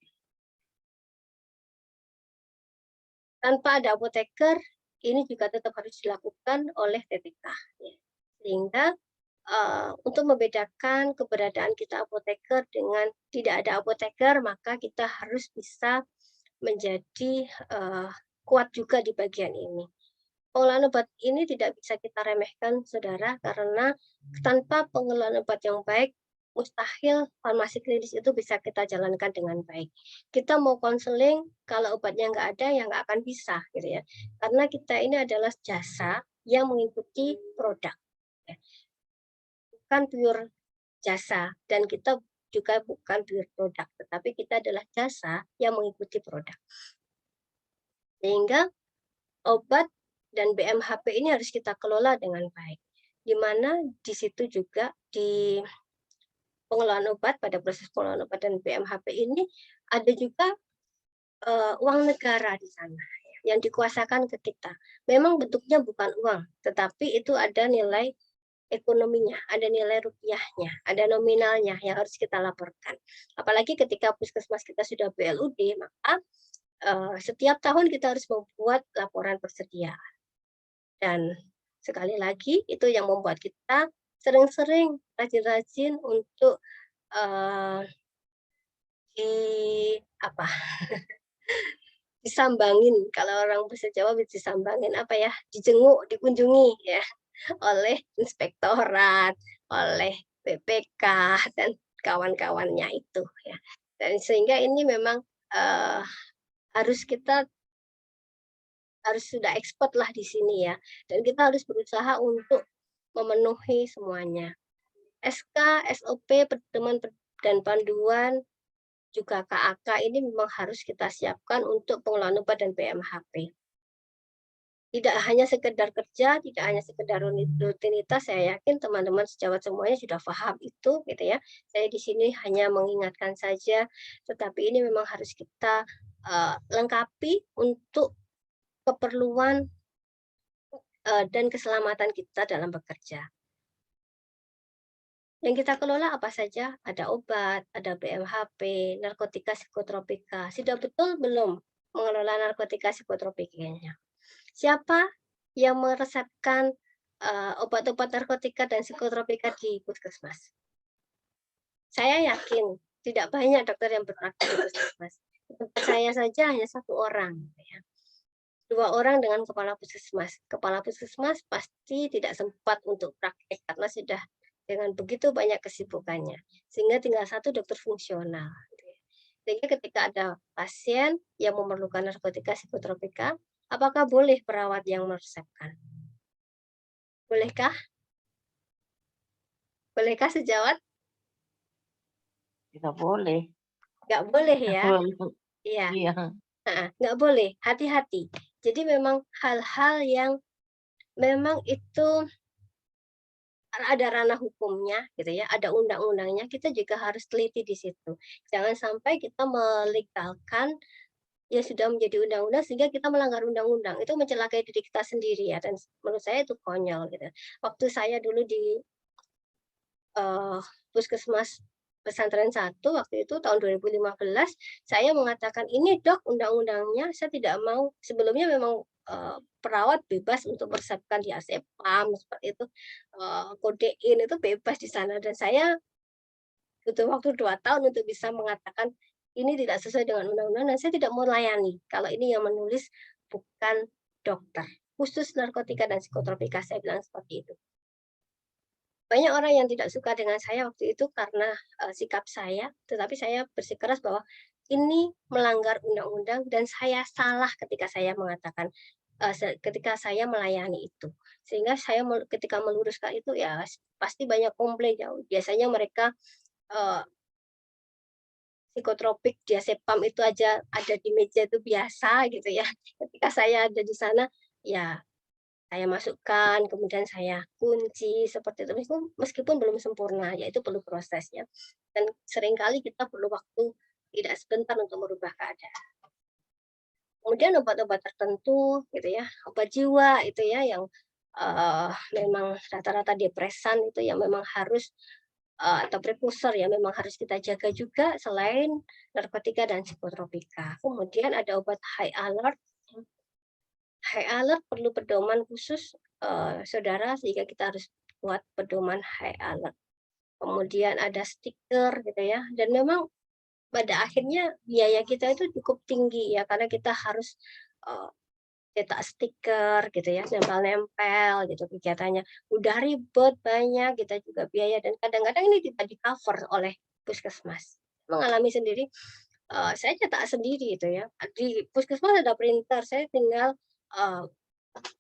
Tanpa ada apoteker, ini juga tetap harus dilakukan oleh TTK. Sehingga untuk membedakan keberadaan kita apoteker dengan tidak ada apoteker, maka kita harus bisa menjadi kuat juga di bagian ini. Pengelolaan obat ini tidak bisa kita remehkan, saudara, karena tanpa pengelolaan obat yang baik, mustahil farmasi klinis itu bisa kita jalankan dengan baik. Kita mau konseling, kalau obatnya nggak ada, ya nggak akan bisa, gitu ya. Karena kita ini adalah jasa yang mengikuti produk. Bukan pure jasa, dan kita juga bukan pure produk, tetapi kita adalah jasa yang mengikuti produk. Sehingga obat dan BMHP ini harus kita kelola dengan baik. Di mana di situ juga di pengelolaan obat, pada proses pengelolaan obat dan BMHP ini ada juga uang negara di sana yang dikuasakan ke kita. Memang bentuknya bukan uang, tetapi itu ada nilai ekonominya, ada nilai rupiahnya, ada nominalnya yang harus kita laporkan. Apalagi ketika puskesmas kita sudah BLUD, maka setiap tahun kita harus membuat laporan persediaan. Dan sekali lagi itu yang membuat kita sering-sering rajin-rajin untuk disambangin, kalau orang bahasa Jawa disambangin apa ya, dijenguk, dikunjungi ya oleh inspektorat, oleh BPK dan kawan-kawannya itu ya. Dan sehingga ini memang harus sudah expert lah di sini ya. Dan kita harus berusaha untuk memenuhi semuanya. SK, SOP, pedoman dan panduan, juga KAK ini memang harus kita siapkan untuk pengelolaan obat dan BMHP. Tidak hanya sekedar kerja, tidak hanya sekedar rutinitas, saya yakin teman-teman sejawat semuanya sudah paham itu, gitu ya. Saya di sini hanya mengingatkan saja, tetapi ini memang harus kita lengkapi untuk keperluan dan keselamatan kita dalam bekerja. Yang kita kelola apa saja? Ada obat, ada BMHP, narkotika psikotropika. Sudah betul belum mengelola narkotika psikotropikanya? Siapa yang meresepkan obat-obat narkotika dan psikotropika di puskesmas? Saya yakin tidak banyak dokter yang berpraktik di puskesmas. Tempat saya saja hanya 1 orang. 2 orang dengan kepala puskesmas. Kepala puskesmas pasti tidak sempat untuk praktek karena sudah dengan begitu banyak kesibukannya. Sehingga tinggal 1 dokter fungsional. Sehingga ketika ada pasien yang memerlukan narkotika psikotropika, apakah boleh perawat yang meresepkan? Bolehkah? Bolehkah sejawat? Tidak boleh. Nggak boleh Tidak ya? boleh. Iya, Iya. nggak boleh. Hati-hati. Jadi memang hal-hal yang memang itu ada ranah hukumnya gitu ya, ada undang-undangnya, kita juga harus teliti di situ. Jangan sampai kita melegalkan yang sudah menjadi undang-undang sehingga kita melanggar undang-undang. Itu mencelakai diri kita sendiri ya, dan menurut saya itu konyol gitu. Waktu saya dulu di Puskesmas Pesantren 1 waktu itu tahun 2015, saya mengatakan, "Ini Dok undang-undangnya, saya tidak mau." Sebelumnya memang perawat bebas untuk meresepkan diazepam seperti itu, kodein itu bebas di sana, dan saya butuh waktu 2 tahun untuk bisa mengatakan ini tidak sesuai dengan undang-undang dan saya tidak mau layani kalau ini yang menulis bukan dokter. Khusus narkotika dan psikotropika, saya bilang seperti itu. Banyak orang yang tidak suka dengan saya waktu itu karena sikap saya, tetapi saya bersikeras bahwa ini melanggar undang-undang dan saya salah ketika saya mengatakan ketika saya melayani itu. Sehingga saya ketika meluruskan itu ya pasti banyak komplain ya. Biasanya mereka psikotropik, diazepam itu aja ada di meja itu biasa gitu ya. Ketika saya ada di sana, ya saya masukkan, kemudian saya kunci seperti itu. Meskipun belum sempurna, ya itu perlu prosesnya. Dan seringkali kita perlu waktu tidak sebentar untuk merubah keadaan. Kemudian obat-obat tertentu gitu ya, obat jiwa itu ya yang memang rata-rata depresan itu yang memang harus atau prekursor ya memang harus kita jaga juga selain narkotika dan psikotropika. Kemudian ada obat high alert. High alert perlu pedoman khusus saudara sehingga kita harus buat pedoman high alert. Kemudian ada stiker gitu ya, dan memang pada akhirnya biaya kita itu cukup tinggi ya karena kita harus cetak stiker gitu ya, nempel-nempel gitu kegiatannya. Udah ribet, banyak, kita juga biaya dan kadang-kadang ini tidak di-cover oleh puskesmas. Mengalami sendiri, saya cetak sendiri itu ya. Di puskesmas ada printer, saya tinggal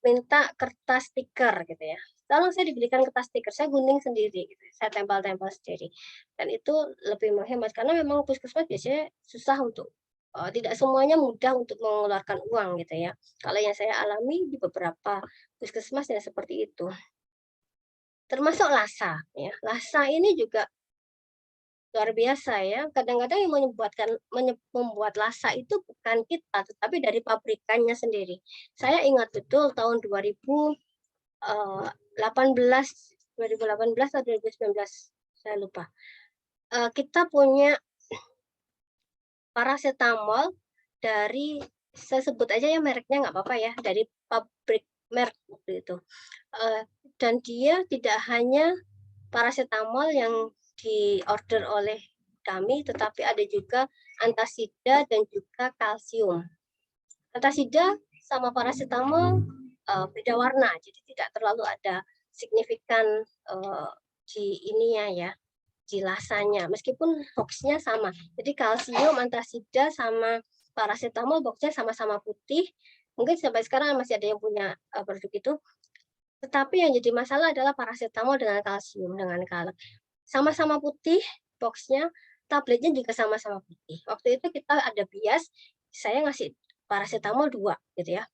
minta kertas stiker gitu ya. Tolong saya diberikan kertas stiker, saya gunting sendiri gitu. Saya tempel-tempel sendiri. Dan itu lebih menghemat karena memang puskesmas biasanya susah untuk tidak semuanya mudah untuk mengeluarkan uang gitu ya. Kalau yang saya alami di beberapa puskesmas ya seperti itu. Termasuk LASA ya. LASA ini juga luar biasa ya. Kadang-kadang yang membuat LASA itu bukan kita, tetapi dari pabrikannya sendiri. Saya ingat betul tahun 2018 atau 2019, saya lupa. Kita punya paracetamol dari, saya sebut aja ya mereknya nggak apa-apa ya, dari pabrik merek waktu itu. Dan dia tidak hanya paracetamol yang diorder oleh kami, tetapi ada juga antasida dan juga kalsium. Antasida sama paracetamol beda warna, jadi tidak terlalu ada signifikan di ininya ya, di lasanya, meskipun boxnya sama. Jadi kalsium, antasida sama paracetamol boxnya sama-sama putih. Mungkin sampai sekarang masih ada yang punya produk itu. Tetapi yang jadi masalah adalah paracetamol dengan kalsium dengan kalem. Sama-sama putih boxnya, tabletnya juga sama-sama putih. Waktu itu kita ada bias, saya ngasih paracetamol 2 gitu ya.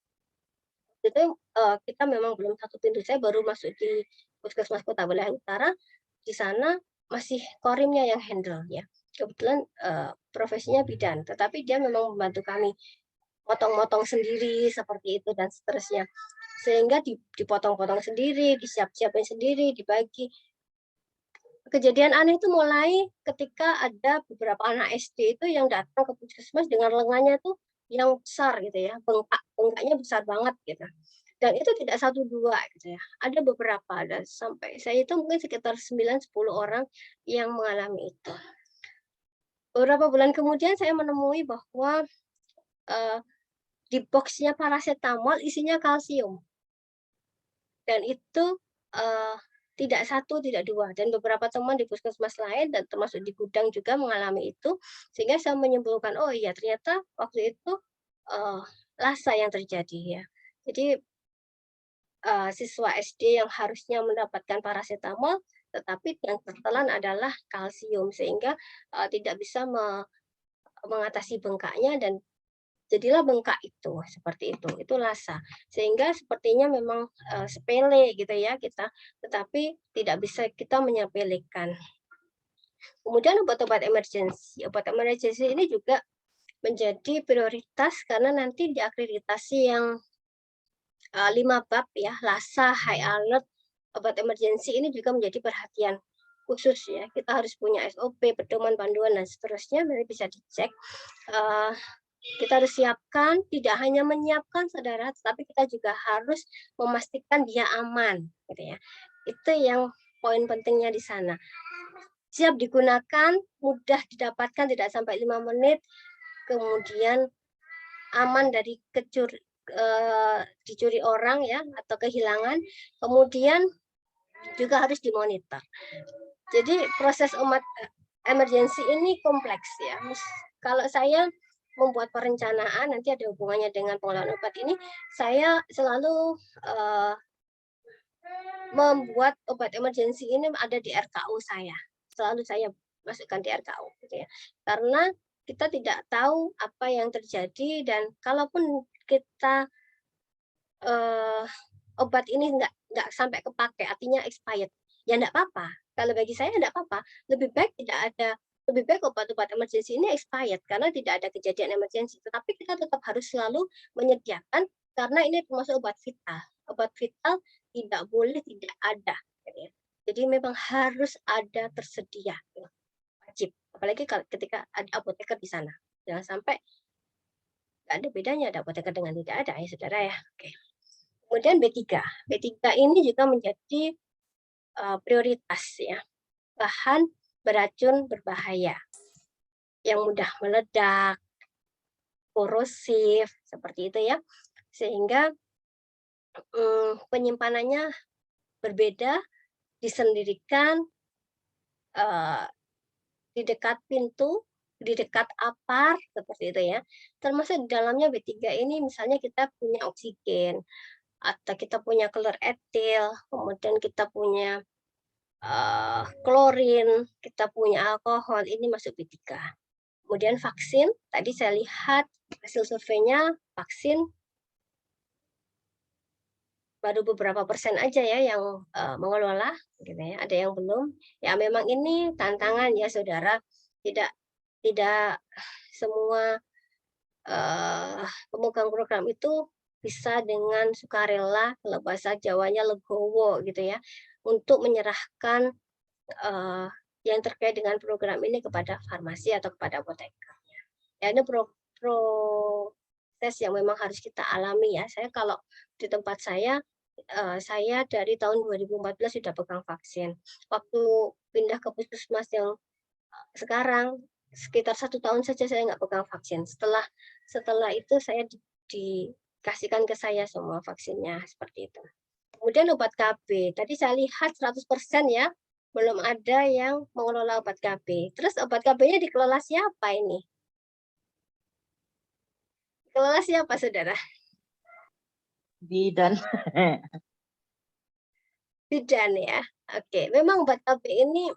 Itu kita memang belum satu pintu, saya baru masuk di Puskesmas Kota Belahan Utara, di sana masih korimnya yang handle ya. Kebetulan profesinya bidan, tetapi dia memang membantu kami potong-potong sendiri seperti itu dan seterusnya. Sehingga dipotong-potong sendiri, disiap-siapin sendiri, dibagi. Kejadian aneh itu mulai ketika ada beberapa anak SD itu yang datang ke puskesmas dengan lengannya tuh yang besar gitu ya, bengkaknya besar banget gitu. Dan itu tidak 1, 2 gitu ya, ada beberapa, ada sampai saya itu mungkin sekitar 9-10 orang yang mengalami itu. Beberapa bulan kemudian saya menemui bahwa di box-nya paracetamol isinya kalsium. Dan itu Tidak satu, tidak dua, dan beberapa teman di puskesmas lain dan termasuk di gudang juga mengalami itu, sehingga saya menyimpulkan, oh iya ternyata waktu itu Lassa yang terjadi ya. Jadi siswa SD yang harusnya mendapatkan parasetamol, tetapi yang tertelan adalah kalsium sehingga tidak bisa mengatasi bengkaknya dan jadilah bengkak itu, seperti itu Lassa. Sehingga sepertinya memang sepele gitu ya kita, tetapi tidak bisa kita menyepelekan. Kemudian obat-obat emergensi. Obat emergensi ini juga menjadi prioritas karena nanti di akreditasi yang 5 bab ya, Lassa, High Alert, obat emergensi ini juga menjadi perhatian khusus ya. Kita harus punya SOP, pedoman, panduan dan seterusnya, nanti bisa dicek. Kita harus siapkan, tidak hanya menyiapkan saudara, tapi kita juga harus memastikan dia aman, gitu ya. Itu yang poin pentingnya di sana. Siap digunakan, mudah didapatkan, tidak sampai 5 menit, kemudian aman dari dicuri orang ya atau kehilangan, kemudian juga harus dimonitor. Jadi proses emergensi ini kompleks ya. Kalau saya membuat perencanaan nanti ada hubungannya dengan pengelolaan obat ini, saya selalu membuat obat emergensi ini ada di RKU saya. Selalu saya masukkan di RKU gitu ya. Karena kita tidak tahu apa yang terjadi dan kalaupun kita obat ini nggak sampai kepake, artinya expired, ya enggak apa-apa. Kalau bagi saya enggak apa-apa. Lebih baik obat-obat emergensi ini expired karena tidak ada kejadian emergensi. Tetapi kita tetap harus selalu menyediakan karena ini termasuk obat vital. Obat vital tidak boleh tidak ada. Jadi memang harus ada tersedia, wajib. Apalagi ketika ada apoteker di sana. Jangan sampai nggak ada bedanya ada apoteker dengan tidak ada ya saudara ya. Oke. Kemudian B3. B3 ini juga menjadi prioritas ya. Bahan beracun berbahaya yang mudah meledak, korosif, seperti itu ya. Sehingga penyimpanannya berbeda, disendirikan di dekat pintu, di dekat apar, seperti itu ya. Termasuk di dalamnya B3 ini misalnya kita punya oksigen, atau kita punya keluar etil, kemudian kita punya klorin, kita punya alkohol, ini masuk B3. Kemudian vaksin, tadi saya lihat hasil surveinya vaksin baru beberapa persen aja ya yang mengelola, gitu ya. Ada yang belum. Ya memang ini tantangan ya saudara. Tidak semua pemegang program itu bisa dengan sukarela, kalau bahasa Jawanya legowo gitu ya, untuk menyerahkan yang terkait dengan program ini kepada farmasi atau kepada apotekernya. Ya, ini proses yang memang harus kita alami ya. Saya kalau di tempat saya dari tahun 2014 sudah pegang vaksin. Waktu pindah ke puskesmas yang sekarang sekitar 1 tahun saja saya nggak pegang vaksin. Setelah itu saya dikasihkan ke saya semua vaksinnya seperti itu. Kemudian obat KB. Tadi saya lihat 100% ya, belum ada yang mengelola obat KB. Terus obat KB-nya dikelola siapa ini? Dikelola siapa, saudara? Bidan. Bidan ya. Oke, memang obat KB ini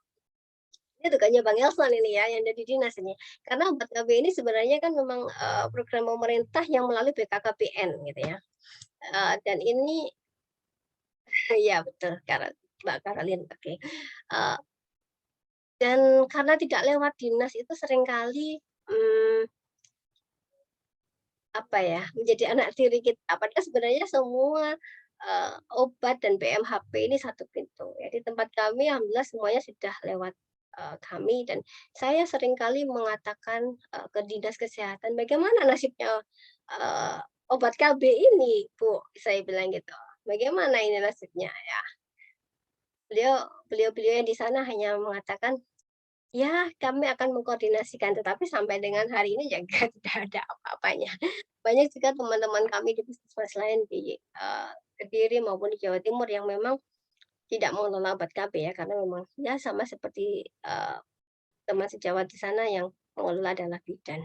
tugasnya Bang Elson ini ya, yang ada di dinas ini. Karena obat KB ini sebenarnya kan memang program pemerintah yang melalui BKKBN gitu ya. Dan ini ya betul, Mbak Karolin. Oke. Dan karena tidak lewat dinas itu seringkali menjadi anak tiri kita. Padahal sebenarnya semua obat dan BMHP ini satu pintu. Ya, di tempat kami alhamdulillah semuanya sudah lewat kami dan saya seringkali mengatakan ke dinas kesehatan bagaimana nasibnya obat KB ini, Bu, saya bilang gitu. Bagaimana ini nasibnya ya? Beliau yang di sana hanya mengatakan ya, kami akan mengkoordinasikan, tetapi sampai dengan hari ini juga tidak ada apa-apanya. Banyak juga teman-teman kami di puskesmas lain di Kediri maupun di Jawa Timur yang memang tidak mengelola obat KB ya, karena memang ya sama seperti teman sejawat di sana yang mengelola adalah bidan.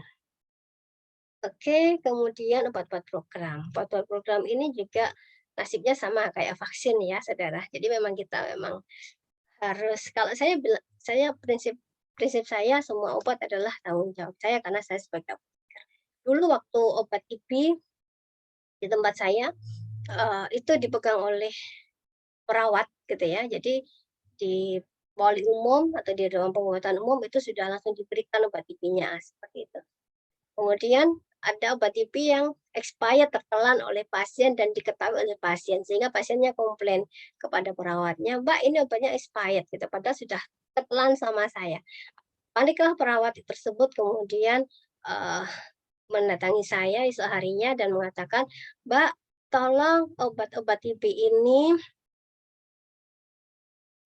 Oke, kemudian obat-obat program. Obat-obat program ini juga nasibnya sama kayak vaksin ya, saudara. Jadi memang kita memang harus, kalau saya prinsip prinsip saya semua obat adalah tanggung jawab saya karena saya sebagai apoteker. Dulu waktu obat TB di tempat saya itu dipegang oleh perawat gitu ya. Jadi di poli umum atau di ruang pengobatan umum itu sudah langsung diberikan obat TB-nya seperti itu. Kemudian ada obat TB yang expired tertelan oleh pasien dan diketahui oleh pasien sehingga pasiennya komplain kepada perawatnya, "Mbak, ini obatnya expired," gitu, padahal sudah tertelan sama saya. Paniklah perawat tersebut kemudian mendatangi saya esok harinya dan mengatakan, "Mbak, tolong obat-obat TB ini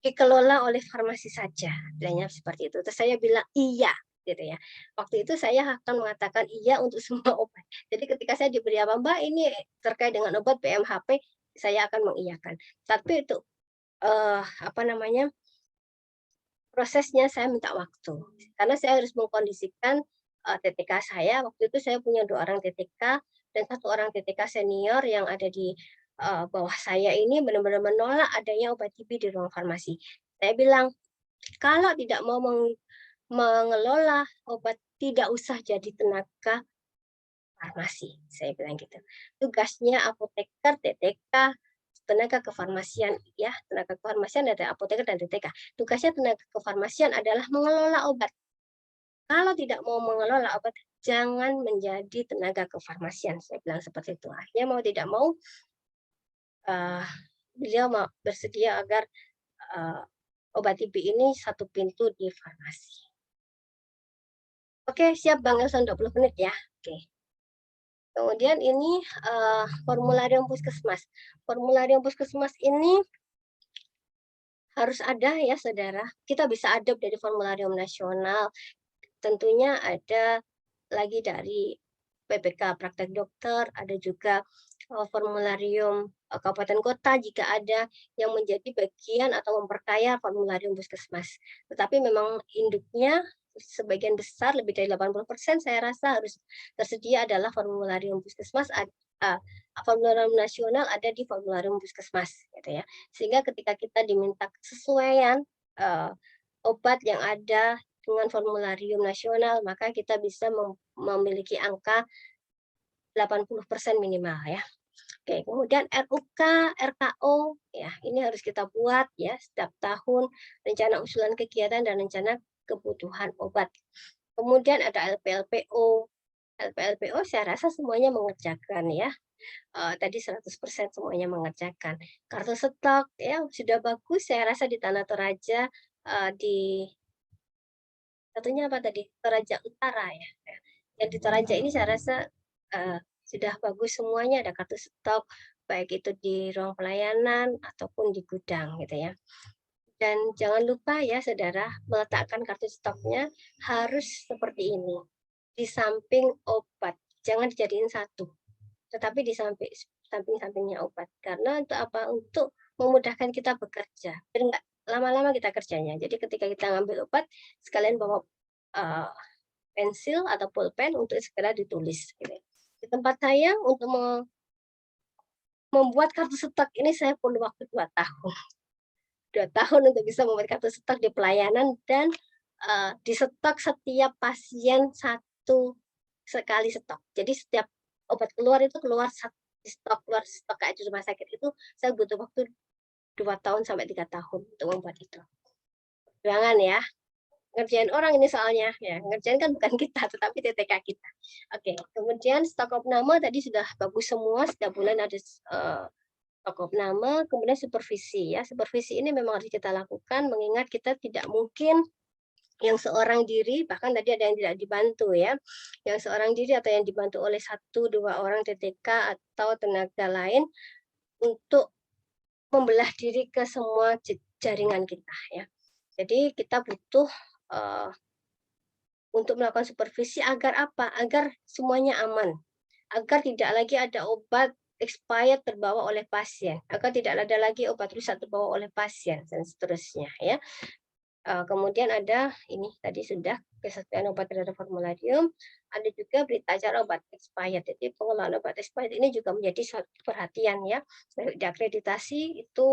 dikelola oleh farmasi saja," bilangnya seperti itu. Terus saya bilang, "Iya," gitu ya. Waktu itu saya akan mengatakan iya untuk semua obat. Jadi ketika saya diberi apa, "Mbak, ini terkait dengan obat BMHP," saya akan mengiyakan. Tapi itu apa namanya, prosesnya saya minta waktu. Karena saya harus mengkondisikan TTK saya. Waktu itu saya punya 2 orang TTK dan 1 orang TTK senior yang ada di bawah saya ini benar-benar menolak adanya obat TB di ruang farmasi. Saya bilang, "Kalau tidak mau mengelola obat, tidak usah jadi tenaga farmasi," saya bilang gitu. Tugasnya apoteker, TTK, tenaga kefarmasian ya, tenaga kefarmasian ada apoteker dan TTK. Tugasnya tenaga kefarmasian adalah mengelola obat. Kalau tidak mau mengelola obat, jangan menjadi tenaga kefarmasian, saya bilang seperti itu. Akhirnya mau tidak mau, beliau bersedia agar eee, obat TB ini satu pintu di farmasi. Oke, siap Bang Elson 20 menit ya? Oke. Kemudian ini formularium puskesmas. Formularium puskesmas ini harus ada ya saudara. Kita bisa adopt dari formularium nasional. Tentunya ada lagi dari PPK praktek dokter, ada juga formularium kabupaten kota jika ada yang menjadi bagian atau memperkaya formularium puskesmas. Tetapi memang induknya sebagian besar lebih dari 80% saya rasa harus tersedia adalah formularium puskesmas, formularium nasional ada di formularium puskesmas gitu ya. Sehingga ketika kita diminta kesesuaian obat yang ada dengan formularium nasional, maka kita bisa memiliki angka 80% minimal ya. Oke, kemudian RUK, RKO, ya ini harus kita buat ya setiap tahun, rencana usulan kegiatan dan rencana kebutuhan obat. Kemudian ada LPLPO. LPLPO saya rasa semuanya mengerjakan ya. Tadi 100% semuanya mengerjakan. Kartu stok ya sudah bagus saya rasa di Tanah Toraja, di satunya apa tadi? Toraja Utara ya. Yang di Toraja ini saya rasa sudah bagus semuanya, ada kartu stok, baik itu di ruang pelayanan ataupun di gudang gitu ya. Dan jangan lupa ya saudara, meletakkan kartu stoknya harus seperti ini. Di samping obat, jangan dijadiin satu, tetapi di samping-sampingnya obat. Karena untuk apa? Untuk memudahkan kita bekerja, biar nggak lama-lama kita kerjanya. Jadi ketika kita ngambil obat, sekalian bawa pensil atau pulpen untuk segera ditulis. Gitu. Di tempat saya untuk membuat kartu stok ini saya perlu waktu 2 tahun. 2 tahun untuk bisa membuat kartu stok di pelayanan dan di stok setiap pasien 1 sekali stok. Jadi setiap obat keluar itu keluar keluar stok kayak di rumah sakit itu saya butuh waktu 2 tahun sampai 3 tahun untuk membuat itu. Perjuangan ya. Ngerjain orang ini soalnya, ya ngerjain kan bukan kita, tetapi TTK kita. Oke, kemudian stok opname tadi sudah bagus semua, setiap bulan ada stok opname, kemudian supervisi ya. Supervisi ini memang harus kita lakukan, mengingat kita tidak mungkin yang seorang diri, bahkan tadi ada yang tidak dibantu ya, yang seorang diri atau yang dibantu oleh 1-2 orang TTK atau tenaga lain untuk membelah diri ke semua jaringan kita ya. Jadi kita butuh untuk melakukan supervisi agar apa? Agar semuanya aman, agar tidak lagi ada obat expired terbawa oleh pasien, agar tidak ada lagi obat rusak terbawa oleh pasien dan seterusnya ya. Kemudian ada ini tadi sudah kesesuaian obat terhadap formularium, ada juga berita acara obat expired. Jadi pengelolaan obat expired ini juga menjadi suatu perhatian ya. Diakreditasi itu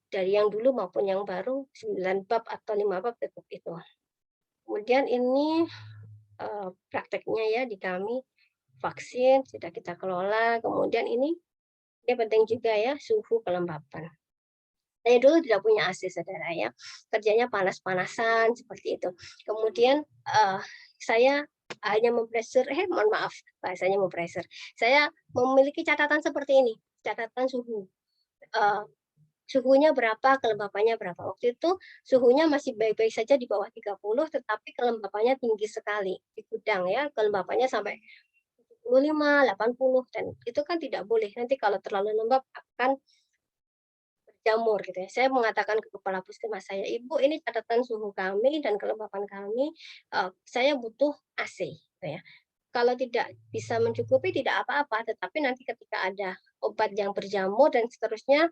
dari yang dulu maupun yang baru 9 bab atau 5 bab tetap itu. Kemudian ini prakteknya ya di kami vaksin sudah kita kelola. Kemudian ini penting juga ya, suhu kelembapan. Saya dulu tidak punya AC, saudara ya, kerjanya panas-panasan seperti itu. Kemudian saya hanya mempressure, mohon maaf bahasanya mempressure. Saya memiliki catatan seperti ini, catatan suhu. Suhunya berapa, kelembapannya berapa. Waktu itu suhunya masih baik-baik saja di bawah 30, tetapi kelembapannya tinggi sekali di gudang ya, kelembapannya sampai 75, 80, dan itu kan tidak boleh. Nanti kalau terlalu lembab akan jamur gitu ya. Saya mengatakan ke kepala puskesmas saya, "Ibu, ini catatan suhu kami dan kelembapan kami, saya butuh AC," gitu ya. Kalau tidak bisa mencukupi tidak apa-apa, tetapi nanti ketika ada obat yang berjamur dan seterusnya,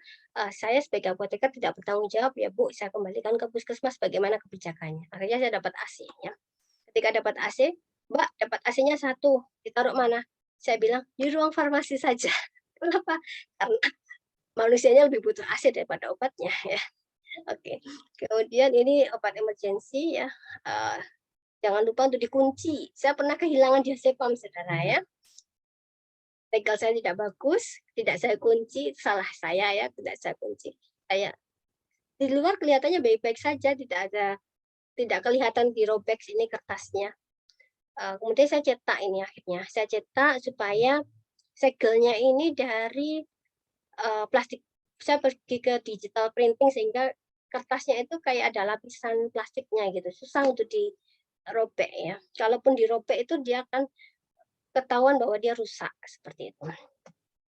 saya sebagai apoteker tidak bertanggung jawab, "Ya Bu, saya kembalikan ke puskesmas, bagaimana kebijakannya?" Akhirnya saya dapat AC ya. Ketika dapat AC, "Mbak, dapat AC-nya 1, ditaruh mana?" Saya bilang, "Di ruang farmasi saja." Kenapa? Karena manusianya lebih butuh AC daripada obatnya ya. Oke. Kemudian ini obat emergensi ya, jangan lupa untuk dikunci. Saya pernah kehilangan diazepam, saudara ya. Segel saya tidak bagus, tidak saya kunci, salah saya ya, tidak saya kunci. Saya di luar kelihatannya baik-baik saja, tidak kelihatan dirobek ini kertasnya. Kemudian saya cetak ini akhirnya. Saya cetak supaya segelnya ini dari plastik. Saya pergi ke digital printing sehingga kertasnya itu kayak ada lapisan plastiknya gitu, susah untuk dirobek ya. Kalaupun dirobek itu dia akan ketahuan bahwa dia rusak seperti itu.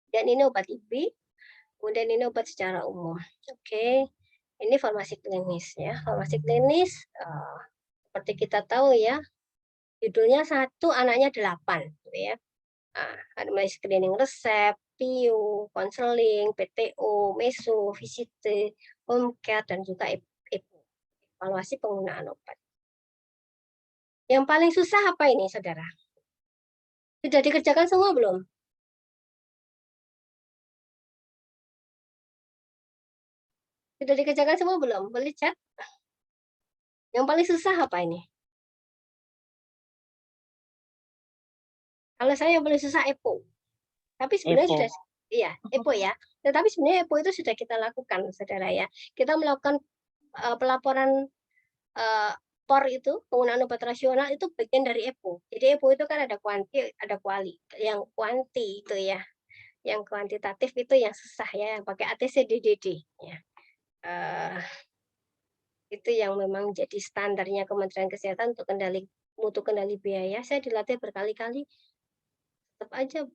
Dan ini obat IB, kemudian ini obat secara umum. Oke, ini farmasi klinis ya. Farmasi klinis seperti kita tahu ya, judulnya 1, anaknya 8 gitu ya. Ada mulai screening resep, PIU, konseling, PTO, meso, visite, home care, dan juga EPO, evaluasi penggunaan obat. Yang paling susah apa ini, saudara? Sudah dikerjakan semua belum? Sudah dikerjakan semua belum? Boleh chat? Yang paling susah apa ini? Kalau saya yang paling susah EPO. Tapi sebenarnya EPO. sudah, iya, EPO ya. Tetapi sebenarnya EPO itu sudah kita lakukan, saudara ya. Kita melakukan pelaporan POR itu, penggunaan obat rasional itu bagian dari EPO. Jadi EPO itu kan ada kuanti, ada kuali. Yang kuanti itu ya, yang kuantitatif itu yang susah ya, yang pakai ATC DDD. Ya. Itu yang memang jadi standarnya Kementerian Kesehatan untuk mutu kendali biaya. Saya dilatih berkali-kali, tetap aja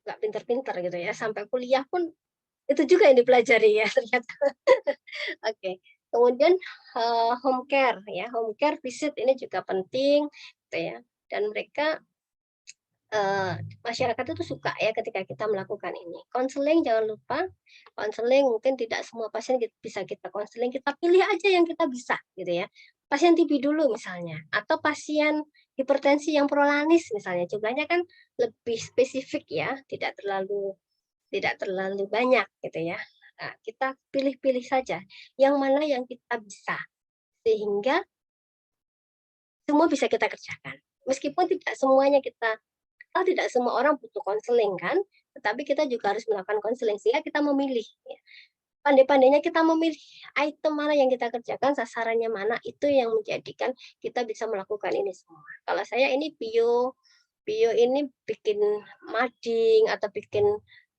nggak pinter-pinter gitu ya. Sampai kuliah pun itu juga yang dipelajari ya ternyata. Oke. Kemudian home care ya, home care visit ini juga penting gitu ya. Dan mereka masyarakat itu suka ya ketika kita melakukan ini. Konseling jangan lupa, konseling mungkin tidak semua pasien bisa kita konseling, kita pilih aja yang kita bisa gitu ya. Pasien TB dulu misalnya, atau pasien hipertensi yang prolanis misalnya, jumlahnya kan lebih spesifik ya, tidak terlalu banyak gitu ya. Nah, kita pilih-pilih saja yang mana yang kita bisa, sehingga semua bisa kita kerjakan. Meskipun tidak semuanya tidak semua orang butuh konseling kan, tetapi kita juga harus melakukan konseling sehingga kita memilih. Ya. Pandai-pandainya kita memilih item mana yang kita kerjakan, sasarannya mana, itu yang menjadikan kita bisa melakukan ini semua. Kalau saya ini bio ini bikin mading atau bikin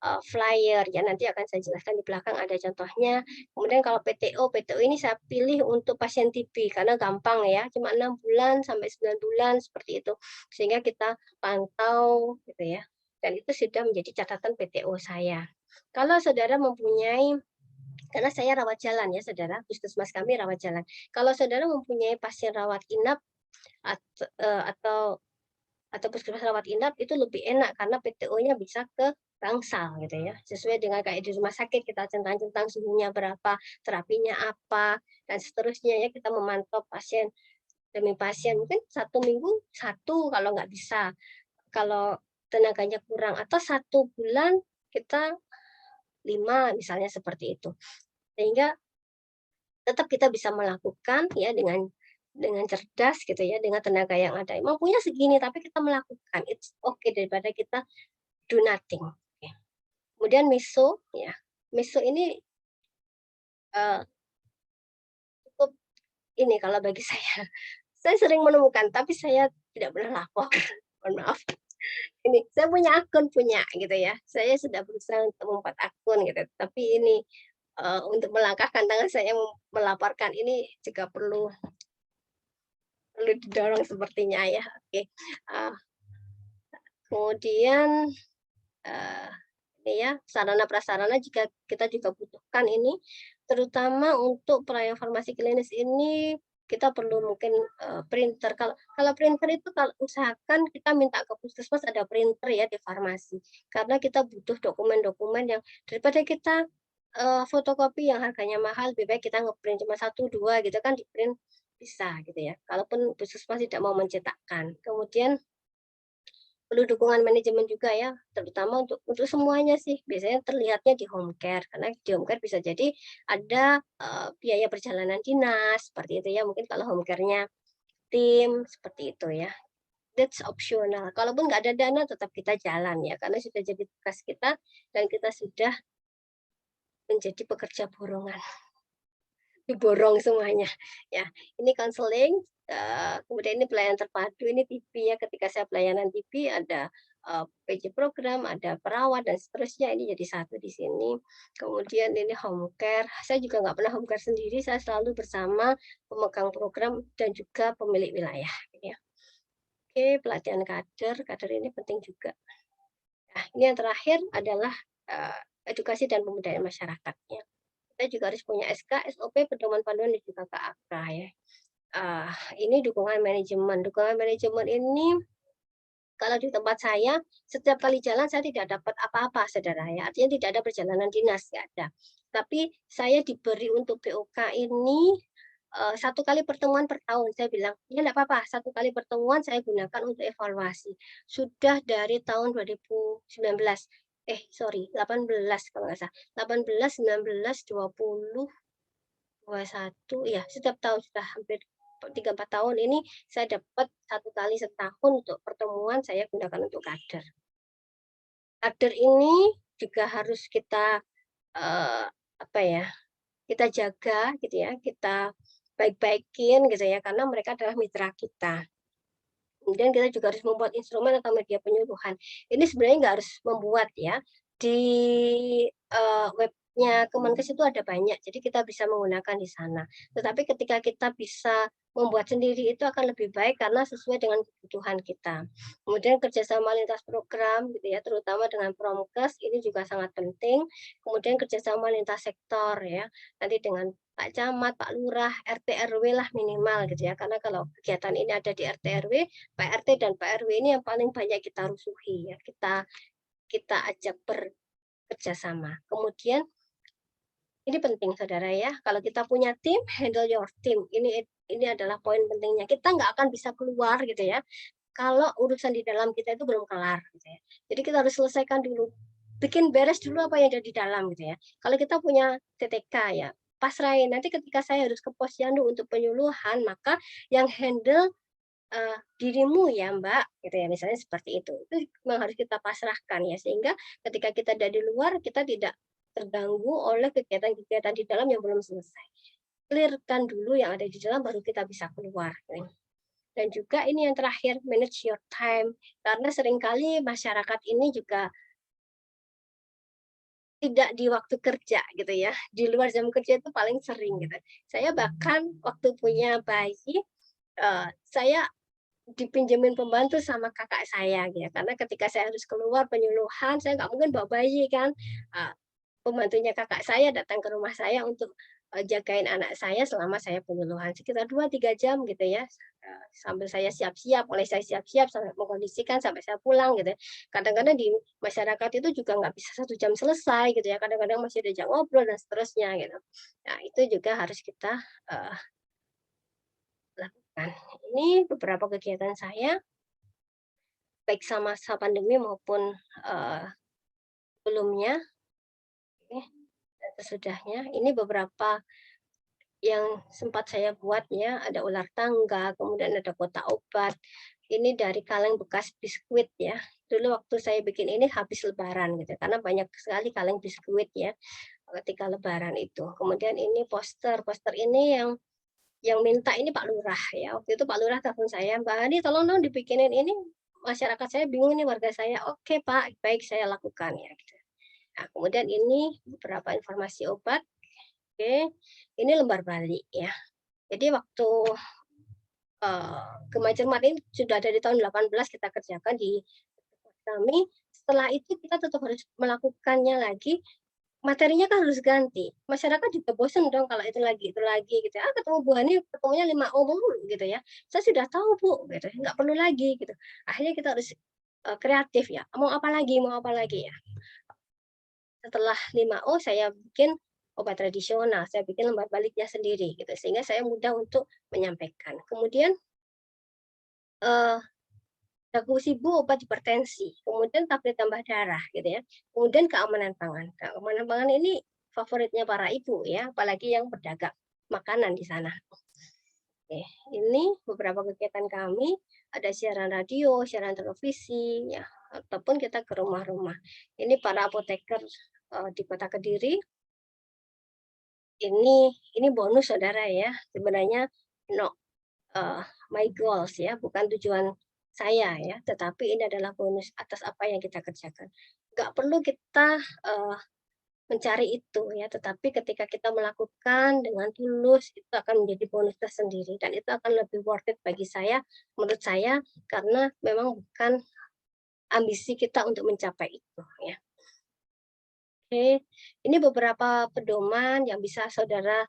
flyer ya, nanti akan saya jelaskan di belakang ada contohnya. Kemudian kalau PTO ini saya pilih untuk pasien TB karena gampang ya, cuma 6 bulan sampai 9 bulan seperti itu. Sehingga kita pantau gitu ya. Dan itu sudah menjadi catatan PTO saya. Kalau saudara mempunyai, karena saya rawat jalan ya saudara, puskesmas kami rawat jalan. Kalau saudara mempunyai pasien rawat inap atau atau puskesmas rawat inap itu lebih enak karena PTO-nya bisa ke bangsal gitu ya. Sesuai dengan kayak di rumah sakit kita centang-centang suhunya berapa, terapinya apa, dan seterusnya ya kita memantau pasien demi pasien. Mungkin 1 minggu 1 kalau nggak bisa. Kalau tenaganya kurang atau 1 bulan kita 5 misalnya seperti itu. Sehingga tetap kita bisa melakukan ya dengan cerdas gitu ya, dengan tenaga yang ada. Mampunya segini tapi kita melakukan, it's okay daripada kita do nothing. Oke. Kemudian meso ya, meso ini cukup ini kalau bagi saya. Saya sering menemukan tapi saya tidak pernah lapor. Mohon maaf. Ini saya punya akun gitu ya. Saya sudah berusaha untuk membuat akun gitu, tapi ini untuk melangkahkan tangan saya melaporkan ini juga perlu didorong sepertinya ya. Oke. Kemudian ini ya sarana prasarana jika kita juga butuhkan ini, terutama untuk pelayanan farmasi klinis ini kita perlu mungkin printer. Kalau printer itu kalau usahakan kita minta ke puskesmas ada printer ya di farmasi, karena kita butuh dokumen-dokumen yang daripada kita fotokopi yang harganya mahal, lebih baik kita ngeprint cuma 1, 2 gitu kan, di-print bisa gitu ya, kalaupun puskesmas tidak mau mencetakkan. Kemudian perlu dukungan manajemen juga ya, terutama untuk semuanya sih, biasanya terlihatnya di home care, karena di home care bisa jadi ada biaya perjalanan dinas, seperti itu ya, mungkin kalau home care-nya tim, seperti itu ya. That's optional, kalaupun nggak ada dana tetap kita jalan ya, karena sudah jadi tugas kita dan kita sudah menjadi pekerja borongan. Diborong semuanya ya. Ini konseling, kemudian ini pelayanan terpadu, ini TB ya, ketika saya pelayanan TB ada PJ program, ada perawat dan seterusnya, ini jadi satu di sini. Kemudian ini home care, saya juga nggak pernah home care sendiri, saya selalu bersama pemegang program dan juga pemilik wilayah ya. Oke, pelatihan kader ini penting juga. Nah, ini yang terakhir adalah edukasi dan pemberdayaan masyarakatnya. Kita juga harus punya SK, SOP, pedoman panduan dan juga KAK ya. Ini dukungan manajemen. Dukungan manajemen ini kalau di tempat saya setiap kali jalan saya tidak dapat apa-apa, saudara ya. Artinya tidak ada perjalanan dinas, nggak ada. Tapi saya diberi untuk POK ini 1 kali pertemuan per tahun. Saya bilang, ya nggak apa-apa, 1 kali pertemuan saya gunakan untuk evaluasi. Sudah dari tahun 2019. Sorry, 18 kalau nggak salah. 18, 19, 20, 21, ya setiap tahun sudah hampir 3-4 tahun ini saya dapat 1 kali setahun untuk pertemuan saya gunakan untuk kader. Kader ini juga harus kita kita jaga gitu ya, kita baik-baikin gitu ya, karena mereka adalah mitra kita. Kemudian kita juga harus membuat instrumen atau media penyuluhan. Ini sebenarnya nggak harus membuat ya, di webnya Kemenkes itu ada banyak, jadi kita bisa menggunakan di sana. Tetapi ketika kita bisa membuat sendiri itu akan lebih baik karena sesuai dengan kebutuhan kita. Kemudian kerjasama lintas program gitu ya, terutama dengan Promkes ini juga sangat penting. Kemudian kerjasama lintas sektor ya, nanti dengan Pak Camat, Pak Lurah, RT RW lah minimal gitu ya. Karena kalau kegiatan ini ada di RT RW, Pak RT dan Pak RW ini yang paling banyak kita rusuhi ya. Kita ajak bekerja sama. Kemudian ini penting saudara ya, kalau kita punya tim, handle your team. Ini adalah poin pentingnya. Kita nggak akan bisa keluar gitu ya, kalau urusan di dalam kita itu belum kelar gitu ya. Jadi kita harus selesaikan dulu, bikin beres dulu apa yang ada di dalam gitu ya. Kalau kita punya TTK ya, pasrahin. Nanti ketika saya harus ke posyandu untuk penyuluhan, maka yang handle dirimu ya Mbak, gitu ya, misalnya seperti itu. Itu memang harus kita pasrahkan ya, sehingga ketika kita dari luar, kita tidak terganggu oleh kegiatan-kegiatan di dalam yang belum selesai. Clearkan dulu yang ada di dalam, baru kita bisa keluar. Dan juga ini yang terakhir, manage your time. Karena seringkali masyarakat ini juga tidak di waktu kerja gitu ya. Di luar jam kerja itu paling sering gitu. Saya bahkan waktu punya bayi, saya dipinjemin pembantu sama kakak saya gitu. Karena ketika saya harus keluar penyuluhan, saya nggak mungkin bawa bayi kan. Pembantunya kakak saya datang ke rumah saya untuk jagain anak saya selama saya penyuluhan sekitar 2-3 jam gitu ya. Sambil saya siap-siap, mulai saya siap-siap sampai mengkondisikan sampai saya pulang gitu ya. Kadang-kadang di masyarakat itu juga nggak bisa 1 jam selesai gitu ya. Kadang-kadang masih diajak ngobrol dan seterusnya gitu. Nah, itu juga harus kita lakukan. Ini beberapa kegiatan saya baik sama masa pandemi maupun sebelumnya. Dan sesudahnya. Ini beberapa yang sempat saya buat ya, ada ular tangga, kemudian ada kotak obat. Ini dari kaleng bekas biskuit ya. Dulu waktu saya bikin ini habis lebaran gitu, karena banyak sekali kaleng biskuit ya ketika lebaran itu. Kemudian ini poster ini yang minta ini Pak Lurah ya. Waktu itu Pak Lurah telepon saya, "Mbak Ani tolong dong dibikinin ini, masyarakat saya bingung nih warga saya." "Oke Pak, baik saya lakukan ya." Gitu. Nah, kemudian ini beberapa informasi obat. Oke, ini lembar balik ya. Jadi waktu Gema Cermat ini sudah dari tahun 18 kita kerjakan di kami. Setelah itu kita tetap harus melakukannya lagi. Materinya kan harus ganti. Masyarakat juga bosan dong kalau itu lagi gitu. Ketemu Bu Hani ketemunya 5O mulu gitu ya. Saya sudah tahu Bu gitu, nggak perlu lagi gitu. Akhirnya kita harus kreatif ya. Mau apa lagi ya. Setelah 5O saya bikin obat tradisional, saya bikin lembar baliknya sendiri gitu, sehingga saya mudah untuk menyampaikan. Kemudian dagu sibu obat hipertensi, kemudian tablet tambah darah gitu ya. Kemudian keamanan pangan. Keamanan pangan ini favoritnya para ibu ya, apalagi yang berdagang makanan di sana. Oke, ini beberapa kegiatan kami, ada siaran radio, siaran televisi ya, ataupun kita ke rumah-rumah. Ini para apoteker di Kota Kediri. Ini bonus saudara ya, sebenarnya my goals ya, bukan tujuan saya ya, tetapi ini adalah bonus atas apa yang kita kerjakan. Nggak perlu kita mencari itu ya, tetapi ketika kita melakukan dengan tulus itu akan menjadi bonus tersendiri dan itu akan lebih worth it bagi saya, menurut saya, karena memang bukan ambisi kita untuk mencapai itu ya. Oke, ini beberapa pedoman yang bisa saudara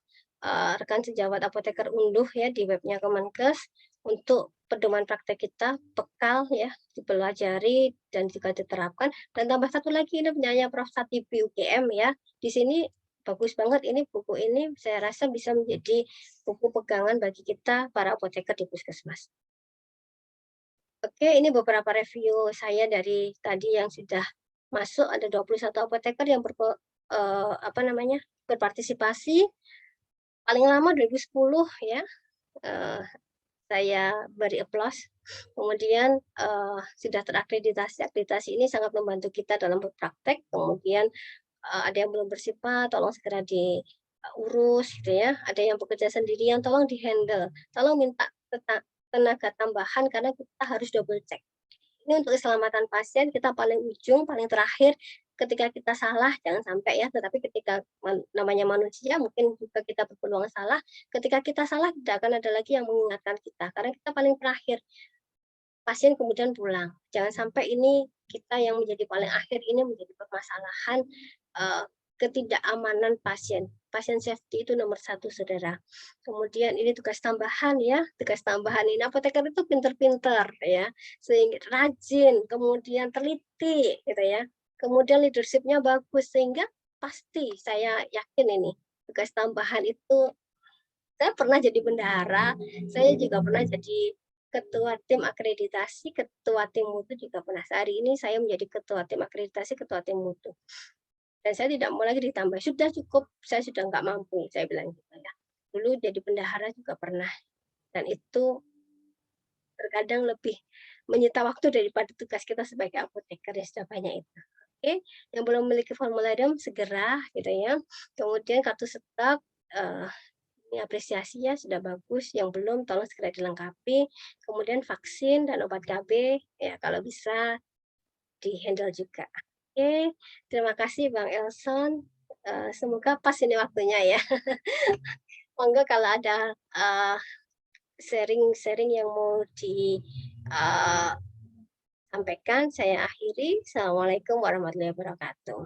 rekan sejawat apoteker unduh ya di webnya Kemenkes untuk pedoman praktek kita, bekal ya, dipelajari dan juga diterapkan. Dan tambah satu lagi ini punyanya Prof. Satibi UGM ya. Di sini bagus banget ini buku ini saya rasa bisa menjadi buku pegangan bagi kita para apoteker di puskesmas. Oke, ini beberapa review saya dari tadi yang sudah masuk, ada 21 apoteker yang berpartisipasi. Paling lama 2010 ya, saya beri aplaus. Kemudian sudah terakreditasi. Akreditasi ini sangat membantu kita dalam berpraktek. Kemudian ada yang belum bersifat, tolong segera diurus gitu ya. Ada yang bekerja sendirian, tolong di-handle. Tolong minta tenaga tambahan karena kita harus double check. Ini untuk keselamatan pasien kita paling ujung, paling terakhir ketika kita salah jangan sampai ya, tetapi ketika namanya manusia mungkin juga kita berpeluang salah, ketika kita salah tidak akan ada lagi yang mengingatkan kita karena kita paling terakhir. Pasien kemudian pulang. Jangan sampai ini kita yang menjadi paling akhir ini menjadi permasalahan ketidakamanan pasien. Pasien safety itu nomor 1 saudara. Kemudian ini tugas tambahan ya, tugas tambahan ini apoteker itu pinter-pinter ya, sehingga rajin, kemudian teliti gitu ya. Kemudian leadership-nya bagus sehingga pasti saya yakin ini tugas tambahan itu, saya pernah jadi bendahara, saya juga pernah jadi ketua tim akreditasi, ketua tim mutu juga pernah. Hari ini saya menjadi ketua tim akreditasi, ketua tim mutu. Dan saya tidak mau lagi ditambah, sudah cukup, saya sudah nggak mampu, saya bilang gitu ya. Dulu jadi bendahara juga pernah, dan itu terkadang lebih menyita waktu daripada tugas kita sebagai apoteker ya sudah banyak itu. Oke, yang belum memiliki formularium segera gitu ya. Kemudian kartu stok, ini apresiasinya sudah bagus, yang belum tolong segera dilengkapi. Kemudian vaksin dan obat KB ya kalau bisa di-handle juga. Oke, terima kasih Bang Elson. Semoga pas ini waktunya ya. Monggo kalau ada sharing-sharing yang mau disampaikan, saya akhiri. Assalamualaikum warahmatullahi wabarakatuh.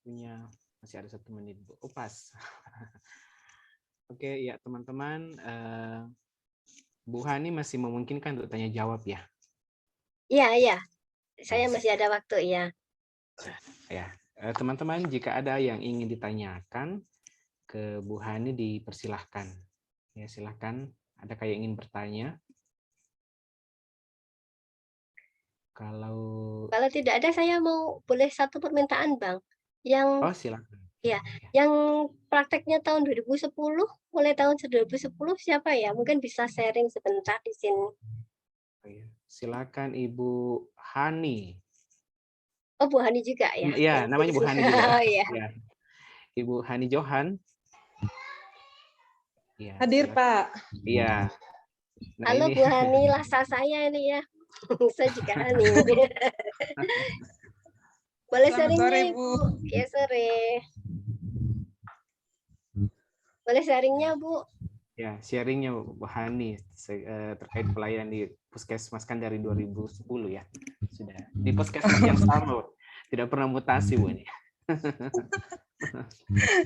Waktunya masih ada 1 menit, Bu. Oh, pas. Oke, ya teman-teman, Bu Hani masih memungkinkan untuk tanya jawab ya? Iya. Saya masih ada waktu ya. Ya, teman-teman, jika ada yang ingin ditanyakan ke Bu Hani dipersilahkan. Ya, silahkan. Ada kayak ingin bertanya? Kalau tidak ada, saya mau boleh satu permintaan, Bang. oh, silakan. Ya, yang prakteknya tahun 2010, mulai tahun 2010 siapa ya? Mungkin bisa sharing sebentar di sini. Silakan Ibu Hani. Oh, Bu Hani juga ya? Iya, namanya Bu Hani juga. Oh iya. Ya. Ibu Hani Johan. Ya, Hadir, silakan. Pak. Iya. Nah, Halo ini. Bu Hani, lasa saya ini ya. Saya juga Hani. Boleh Selamat sore, sharingnya Bu. Ibu? Ya, sore. Boleh sharingnya Bu? Ya, sharingnya Bu Hani terkait pelayanan di Puskesmas kan dari 2010 ya. Sudah di Puskesmas yang sama, tidak pernah mutasi Bu ini.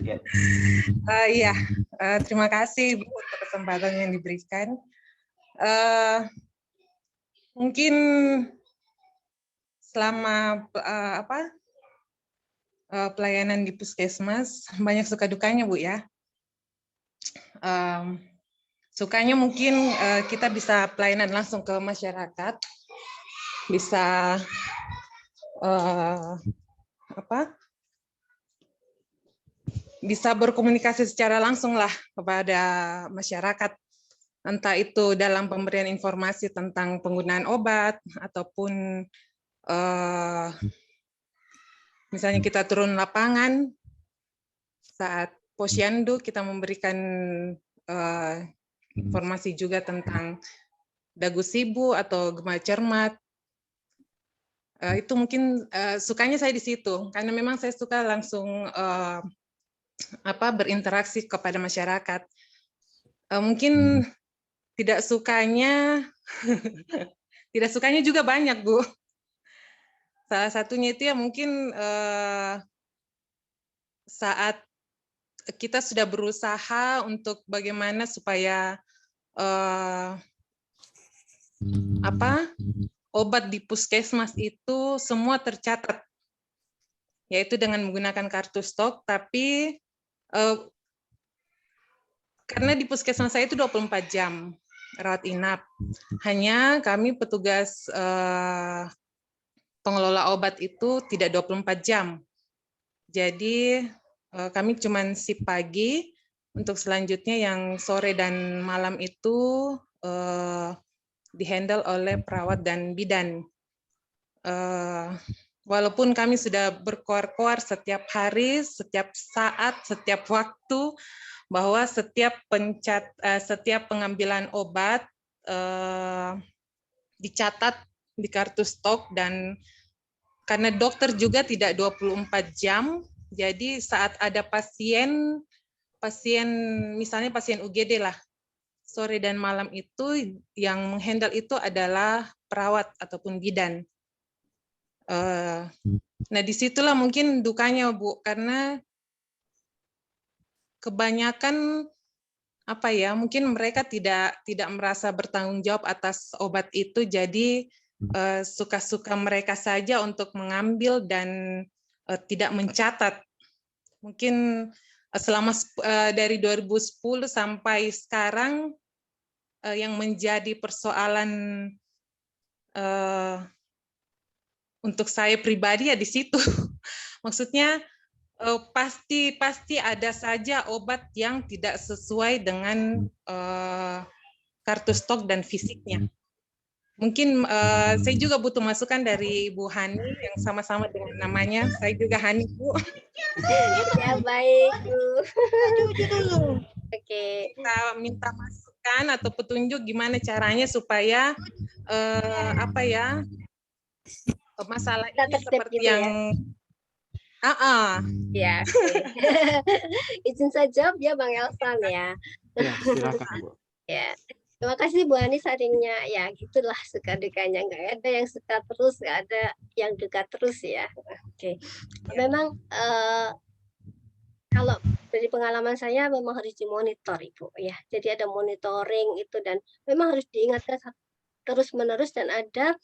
Ya. Iya, terima kasih Bu untuk kesempatan yang diberikan. Mungkin selama pelayanan di Puskesmas banyak suka dukanya Bu ya. Sukanya mungkin kita bisa pelayanan langsung ke masyarakat, bisa bisa berkomunikasi secara langsung lah kepada masyarakat, entah itu dalam pemberian informasi tentang penggunaan obat ataupun misalnya kita turun lapangan saat posyandu, kita memberikan informasi juga tentang dagu sibu atau gema cermat. Itu mungkin sukanya saya di situ, karena memang saya suka langsung berinteraksi kepada masyarakat. Mungkin tidak sukanya tidak sukanya juga banyak Bu. Salah satunya itu ya mungkin saat kita sudah berusaha untuk bagaimana supaya obat di puskesmas itu semua tercatat, yaitu dengan menggunakan kartu stok, tapi karena di puskesmas saya itu 24 jam rawat inap, hanya kami petugas pengelola obat itu tidak 24 jam. Jadi kami cuma shift pagi, untuk selanjutnya yang sore dan malam itu dihandle oleh perawat dan bidan. Walaupun kami sudah berkoar-koar setiap hari, setiap saat, setiap waktu, bahwa setiap pengambilan obat dicatat di kartu stok, dan karena dokter juga tidak 24 jam, jadi saat ada pasien misalnya pasien UGD lah, sore dan malam itu yang menghandle itu adalah perawat ataupun bidan. Nah, disitulah mungkin dukanya Bu, karena kebanyakan mungkin mereka tidak merasa bertanggung jawab atas obat itu, jadi suka-suka mereka saja untuk mengambil dan tidak mencatat. Mungkin selama dari 2010 sampai sekarang yang menjadi persoalan untuk saya pribadi ya di situ. Maksudnya pasti ada saja obat yang tidak sesuai dengan kartu stok dan fisiknya. Mungkin saya juga butuh masukan dari Bu Hani yang sama-sama dengan namanya. Saya juga Hani, Bu. Ya, baik Bu. Oke. Kita minta masukan atau petunjuk gimana caranya supaya masalah ini seperti gitu yang ya. Izin saya jawab ya Bang Elsan ya. Ya, silakan Bu. Ya. Terima kasih Bu Ani sharingnya. Ya gitulah suka dukanya. Nggak ada yang suka terus, nggak ada yang duka terus ya. Oke. Memang kalau dari pengalaman saya memang harus dimonitor Ibu ya. Jadi ada monitoring itu dan memang harus diingatkan terus-menerus dan ada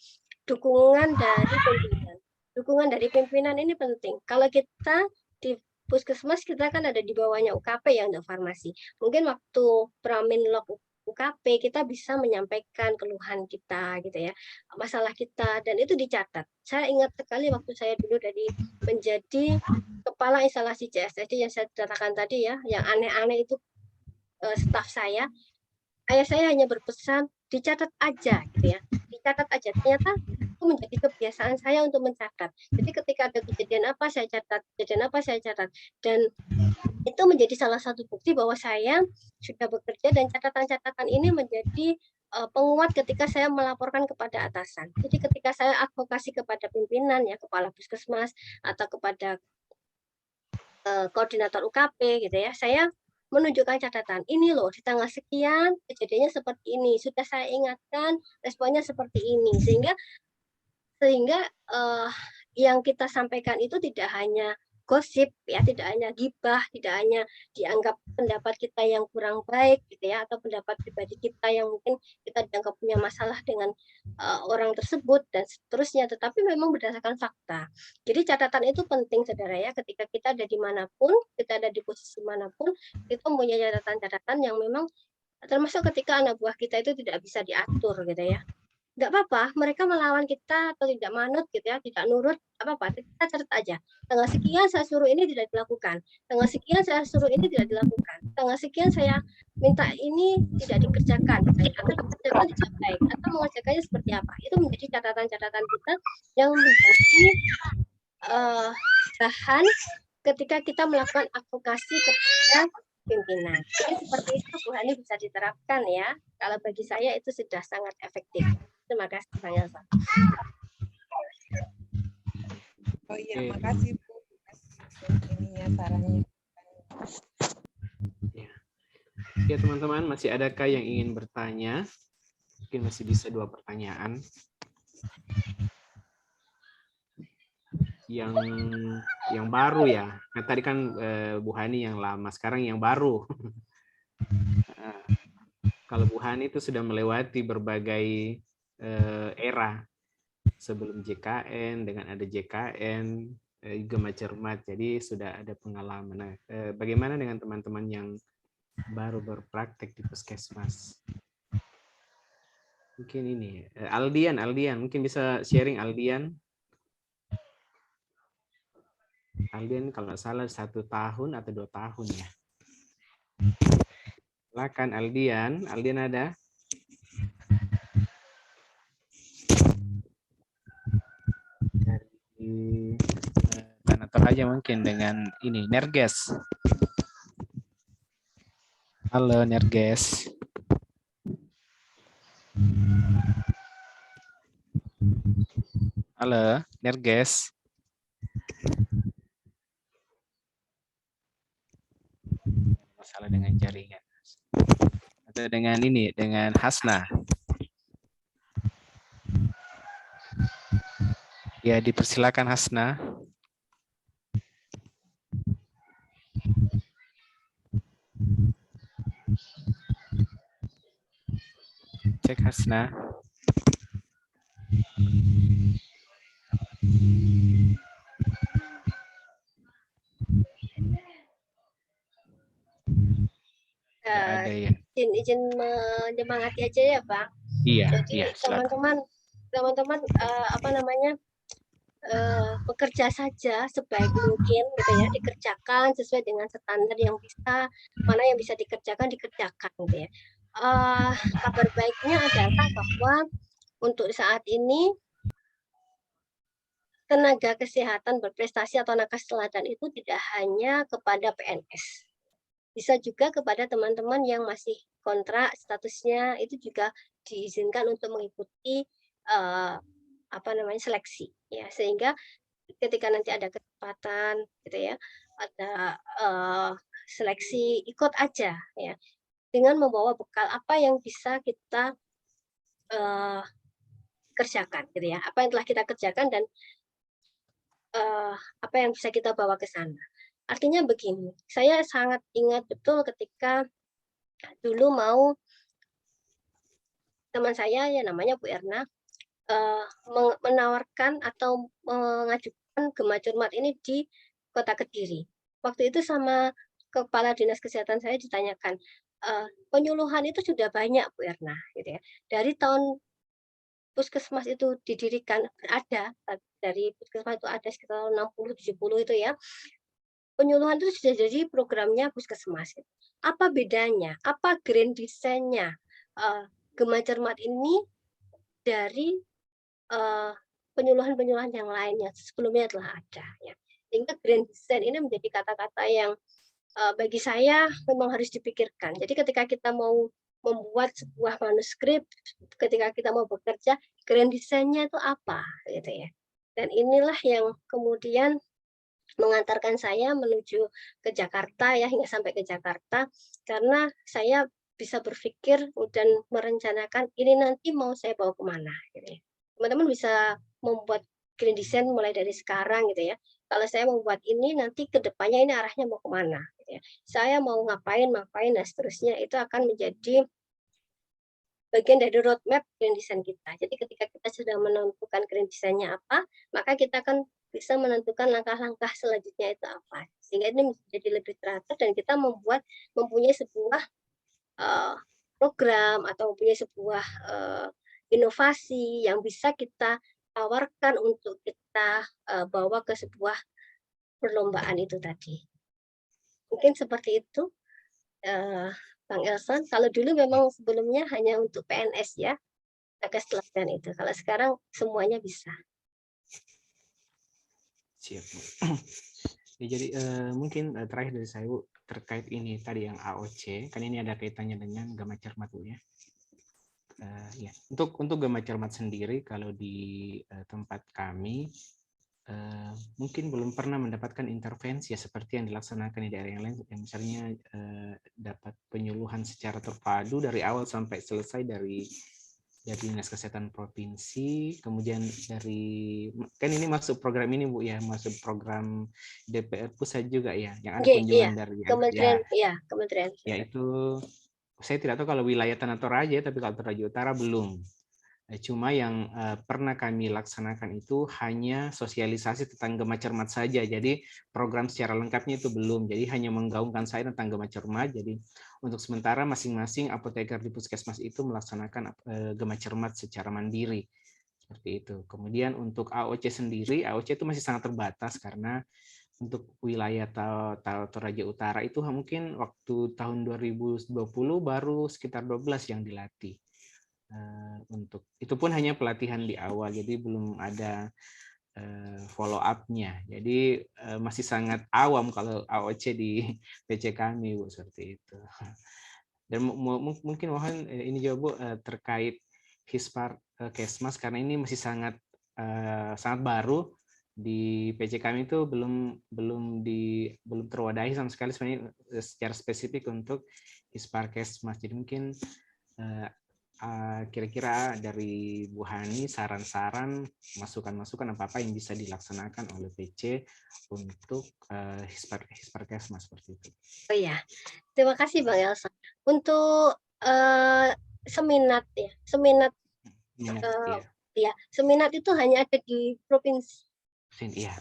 dukungan dari pimpinan. Dukungan dari pimpinan ini penting. Kalau kita di puskesmas kita kan ada di bawahnya UKP yang untuk farmasi. Mungkin waktu Praminlog UKP kita bisa menyampaikan keluhan kita gitu ya, masalah kita dan itu dicatat. Saya ingat sekali waktu saya dulu dari menjadi kepala instalasi CSSD yang saya katakan tadi ya, yang aneh-aneh itu staf saya. Ayah saya hanya berpesan dicatat aja gitu ya, dicatat aja. Ternyata itu menjadi kebiasaan saya untuk mencatat. Jadi ketika ada kejadian apa saya catat, kejadian apa saya catat, dan itu menjadi salah satu bukti bahwa saya sudah bekerja dan catatan-catatan ini menjadi penguat ketika saya melaporkan kepada atasan. Jadi ketika saya advokasi kepada pimpinan ya, kepala puskesmas atau kepada koordinator UKP gitu ya, saya menunjukkan catatan ini loh di tanggal sekian kejadiannya seperti ini, sudah saya ingatkan responnya seperti ini, sehingga yang kita sampaikan itu tidak hanya gosip ya, tidak hanya gibah, tidak hanya dianggap pendapat kita yang kurang baik gitu ya, atau pendapat pribadi kita yang mungkin kita dianggap punya masalah dengan orang tersebut dan seterusnya, tetapi memang berdasarkan fakta. Jadi catatan itu penting saudara ya, ketika kita ada dimanapun, kita ada di posisi manapun, kita punya catatan-catatan yang memang termasuk ketika anak buah kita itu tidak bisa diatur gitu ya. Nggak apa-apa, mereka melawan kita atau tidak manut gitu ya, tidak nurut, apa-apa, kita catat aja. Tanggal sekian saya suruh ini tidak dilakukan, tanggal sekian saya suruh ini tidak dilakukan, tanggal sekian saya minta ini tidak dikerjakan, atau dikerjakan tidak baik, atau mengerjakannya seperti apa. Itu menjadi catatan-catatan kita yang menjadi bahan ketika kita melakukan advokasi kepada pimpinan. Jadi seperti itu Bu Hani bisa diterapkan ya. Kalau bagi saya itu sudah sangat efektif. Terima kasih Bang Elsa. Oh iya, makasih Bu. Ininya sarannya. Ya teman-teman, masih adakah yang ingin bertanya? Mungkin masih bisa 2 pertanyaan. Yang baru ya. Nah, tadi kan Bu Hani yang lama, sekarang yang baru. Kalau Bu Hani itu sudah melewati berbagai era sebelum JKN, dengan ada JKN juga macam-macam, jadi sudah ada pengalaman. Nah, bagaimana dengan teman-teman yang baru berpraktek di puskesmas? Mungkin ini Aldian mungkin bisa sharing Aldian kalau nggak salah 1 tahun atau 2 tahun ya. Silakan Aldian ada? Tanator aja mungkin dengan ini Nerges. Halo Nerges. Halo Nerges. Masalah dengan jaringan. Atau dengan ini, dengan Hasna. Ya, dipersilakan Hasna. Cek Hasna. Ada ya. Izin menyemangati aja ya Pak. Iya. Jadi iya, teman-teman apa namanya bekerja saja sebaik mungkin gitu ya, dikerjakan sesuai dengan standar yang bisa, mana yang bisa dikerjakan gitu ya. Kabar baiknya adalah bahwa untuk saat ini tenaga kesehatan berprestasi atau nakes teladan itu tidak hanya kepada PNS, bisa juga kepada teman-teman yang masih kontrak statusnya itu juga diizinkan untuk mengikuti seleksi ya, sehingga ketika nanti ada kesempatan gitu ya, ada seleksi, ikut aja ya. dengan membawa bekal apa yang bisa kita kerjakan, gitu ya. Apa yang telah kita kerjakan dan apa yang bisa kita bawa ke sana. Artinya begini, saya sangat ingat betul ketika dulu mau teman saya yang namanya Bu Erna menawarkan atau mengajukan Gema Cermat ini di Kota Kediri. Waktu itu sama Kepala Dinas Kesehatan saya ditanyakan, penyuluhan itu sudah banyak Bu Erna, gitu ya. Dari tahun puskesmas itu didirikan ada, dari puskesmas itu ada sekitar 60-70 itu ya. Penyuluhan itu sudah jadi programnya puskesmas. Apa bedanya? Apa grand design-nya Gema Cermat ini dari penyuluhan-penyuluhan yang lain yang sebelumnya telah ada, ya. Sehingga grand design ini menjadi kata-kata yang bagi saya memang harus dipikirkan. Jadi ketika kita mau membuat sebuah manuskrip, ketika kita mau bekerja, grand design-nya itu apa, gitu ya. Dan inilah yang kemudian mengantarkan saya menuju ke Jakarta, ya, hingga sampai ke Jakarta, karena saya bisa berpikir dan merencanakan ini nanti mau saya bawa kemana, gitu ya. Teman-teman bisa membuat grand design mulai dari sekarang, gitu ya. Kalau saya membuat ini, nanti ke depannya ini arahnya mau kemana, gitu ya. Saya mau ngapain, dan seterusnya, itu akan menjadi bagian dari roadmap grand design kita. Jadi ketika kita sudah menentukan grand design-nya apa, maka kita akan bisa menentukan langkah-langkah selanjutnya itu apa. Sehingga ini menjadi lebih teratur dan kita mempunyai sebuah program atau mempunyai sebuah inovasi yang bisa kita tawarkan untuk kita bawa ke sebuah perlombaan itu tadi. Mungkin seperti itu, Bang Elson. Kalau dulu memang sebelumnya hanya untuk PNS ya, nakes teladan itu. Kalau sekarang semuanya bisa. Siap, Bu. Ya, jadi mungkin terakhir dari saya, Bu, terkait ini tadi yang AOC, kan ini ada kaitannya dengan Gema Cermat, Bu, ya. Ya, untuk Gema Cermat sendiri, kalau di tempat kami mungkin belum pernah mendapatkan intervensi ya seperti yang dilaksanakan di daerah yang lain, yang misalnya dapat penyuluhan secara terpadu dari awal sampai selesai dari Dinas Kesehatan Provinsi, kemudian dari, kan ini masuk program ini Bu ya, masuk program DPR pusat juga ya, yang ada kunjungan dari Kementerian, ya, Kementerian. Ya itu saya tidak tahu kalau wilayah Tanah Toraja, tapi kalau Toraja Utara belum. Cuma yang pernah kami laksanakan itu hanya sosialisasi tentang Gema Cermat saja. Jadi program secara lengkapnya itu belum. Jadi hanya menggaungkan saya tentang Gema Cermat. Jadi untuk sementara masing-masing apoteker di puskesmas itu melaksanakan Gema Cermat secara mandiri. Seperti itu. Kemudian untuk AOC sendiri, AOC itu masih sangat terbatas karena untuk wilayah Toraja Utara itu mungkin waktu tahun 2020 baru sekitar 12 yang dilatih. Untuk itu pun hanya pelatihan di awal, jadi belum ada follow up-nya. Jadi masih sangat awam kalau AOC di PC kami, Bu, seperti itu. Dan mungkin mohon ini juga, Bu, terkait Hispar Kesmas, karena ini masih sangat baru di PC kami itu belum terwadahi sama sekali sebenarnya secara spesifik untuk Hispar Kesmas. Jadi mungkin kira-kira dari Bu Hani saran-saran, masukan-masukan apa-apa yang bisa dilaksanakan oleh PC untuk Hisparkesmas seperti itu. Oh ya, terima kasih Bang Elsa. Untuk seminat ya, seminat itu hanya ada di provinsi. Iya.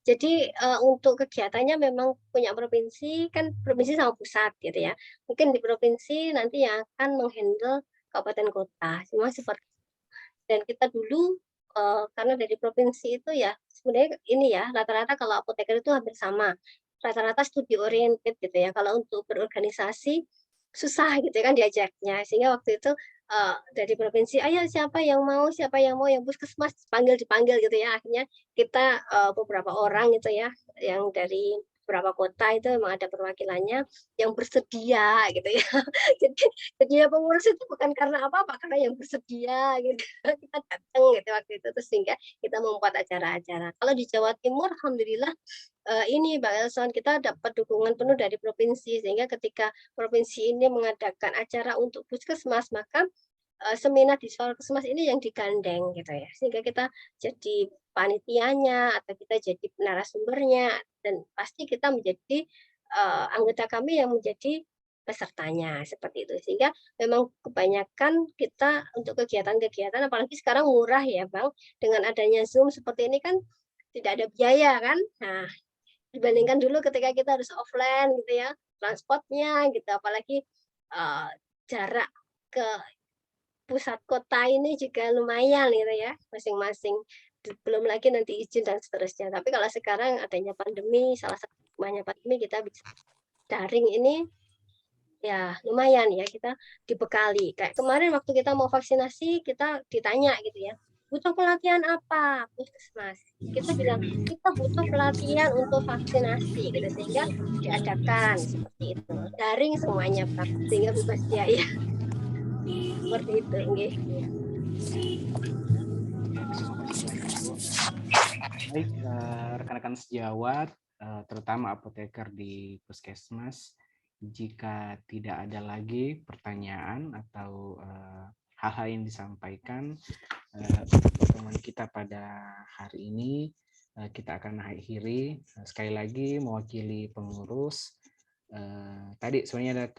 Jadi untuk kegiatannya memang punya provinsi, kan provinsi sama pusat gitu ya. Mungkin di provinsi nanti yang akan menghandle kabupaten kota, cuma seperti dan kita dulu karena dari provinsi itu ya sebenarnya ini ya rata-rata kalau apoteker itu hampir sama, rata-rata studi oriented gitu ya. Kalau untuk berorganisasi susah gitu kan diajaknya, sehingga waktu itu dari provinsi, ayo siapa yang mau yang puskesmas dipanggil gitu ya. Akhirnya kita beberapa orang gitu ya yang dari beberapa kota itu memang ada perwakilannya yang bersedia gitu ya. Jadi ya pengurus itu bukan karena apa-apa, karena yang bersedia gitu. Kita datang gitu waktu itu, terus sehingga kita membuat acara-acara. Kalau di Jawa Timur alhamdulillah ini Mbak Elson, kita dapat dukungan penuh dari provinsi, sehingga ketika provinsi ini mengadakan acara untuk puskesmas, maka seminar di puskesmas ini yang digandeng gitu ya, sehingga kita jadi panitianya atau kita jadi narasumbernya, dan pasti kita menjadi anggota kami yang menjadi pesertanya seperti itu. Sehingga memang kebanyakan kita untuk kegiatan-kegiatan, apalagi sekarang murah ya Bang, dengan adanya Zoom seperti ini kan tidak ada biaya kan. Nah, dibandingkan dulu ketika kita harus offline gitu ya, transportnya gitu, apalagi jarak ke pusat kota ini juga lumayan gitu ya, masing-masing. Belum lagi nanti izin dan seterusnya. Tapi kalau sekarang adanya pandemi, salah satu hikmahnya pandemi kita bisa daring ini, ya lumayan ya, kita dibekali. Kayak kemarin waktu kita mau vaksinasi, kita ditanya gitu ya, butuh pelatihan apa puskesmas? Kita bilang kita butuh pelatihan untuk vaksinasi gitu, sehingga diadakan seperti itu. Daring semuanya Pak, sehingga bebas biaya. Seperti itu nggih. Baik, rekan-rekan sejawat, terutama apoteker di puskesmas, jika tidak ada lagi pertanyaan atau hal-hal yang disampaikan, pertemuan kita pada hari ini kita akan akhiri. Sekali lagi mewakili pengurus, tadi sebenarnya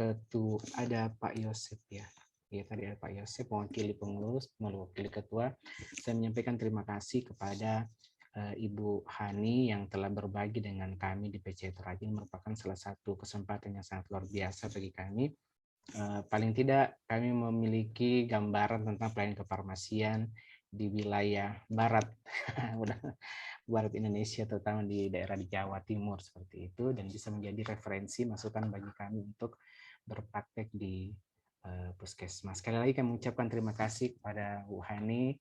ada Pak Yosep ya. Ya, tadi ada Pak Yosep mewakili pengurus, mewakili ketua. Saya menyampaikan terima kasih kepada Ibu Hani yang telah berbagi dengan kami di PC Torajin, merupakan salah satu kesempatan yang sangat luar biasa bagi kami. Paling tidak kami memiliki gambaran tentang pelayanan kefarmasian di wilayah barat barat Indonesia, terutama di daerah di Jawa Timur seperti itu, dan bisa menjadi referensi masukan bagi kami untuk berpraktek di puskesmas. Sekali lagi kami mengucapkan terima kasih kepada Bu Hani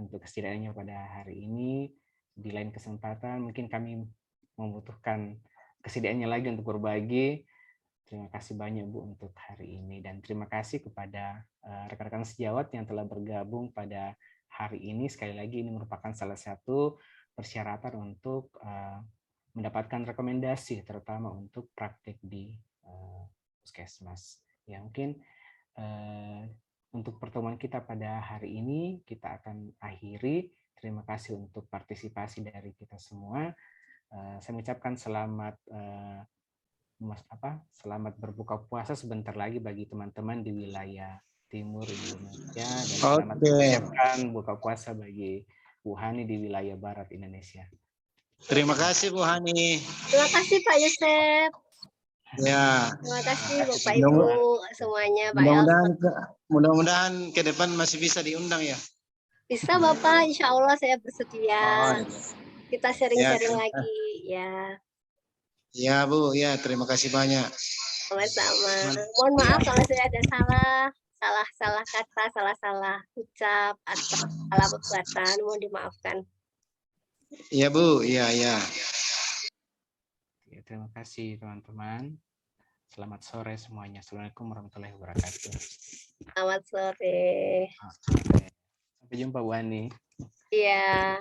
untuk kesediaannya pada hari ini. Di lain kesempatan mungkin kami membutuhkan kesediaannya lagi untuk berbagi. Terima kasih banyak Bu untuk hari ini, dan terima kasih kepada rekan-rekan sejawat yang telah bergabung pada hari ini. Sekali lagi ini merupakan salah satu persyaratan untuk mendapatkan rekomendasi, terutama untuk praktik di puskesmas. Ya, mungkin untuk pertemuan kita pada hari ini kita akan akhiri. Terima kasih untuk partisipasi dari kita semua. Saya mengucapkan selamat selamat berbuka puasa sebentar lagi bagi teman-teman di wilayah timur Indonesia, dan selamat mengucapkan buka puasa bagi Bu Hani di wilayah barat Indonesia. Terima kasih Bu Hani. Terima kasih Pak Yosep. Ya. Terima kasih Bapak Ibu semuanya, Pak Elson. Mudah-mudahan ke depan masih bisa diundang ya. Bisa Bapak, insya Allah saya bersedia. Oh, iya. Kita sharing-sharing lagi ya. Ya Bu, ya terima kasih banyak. Sama-sama. Mohon maaf kalau saya ada salah kata, salah ucap atau salah perbuatan, mohon dimaafkan. Iya Bu, iya. Ya, terima kasih teman-teman. Selamat sore semuanya. Assalamualaikum warahmatullahi wabarakatuh. Selamat sore. Sampai jumpa Bu Ani. Iya.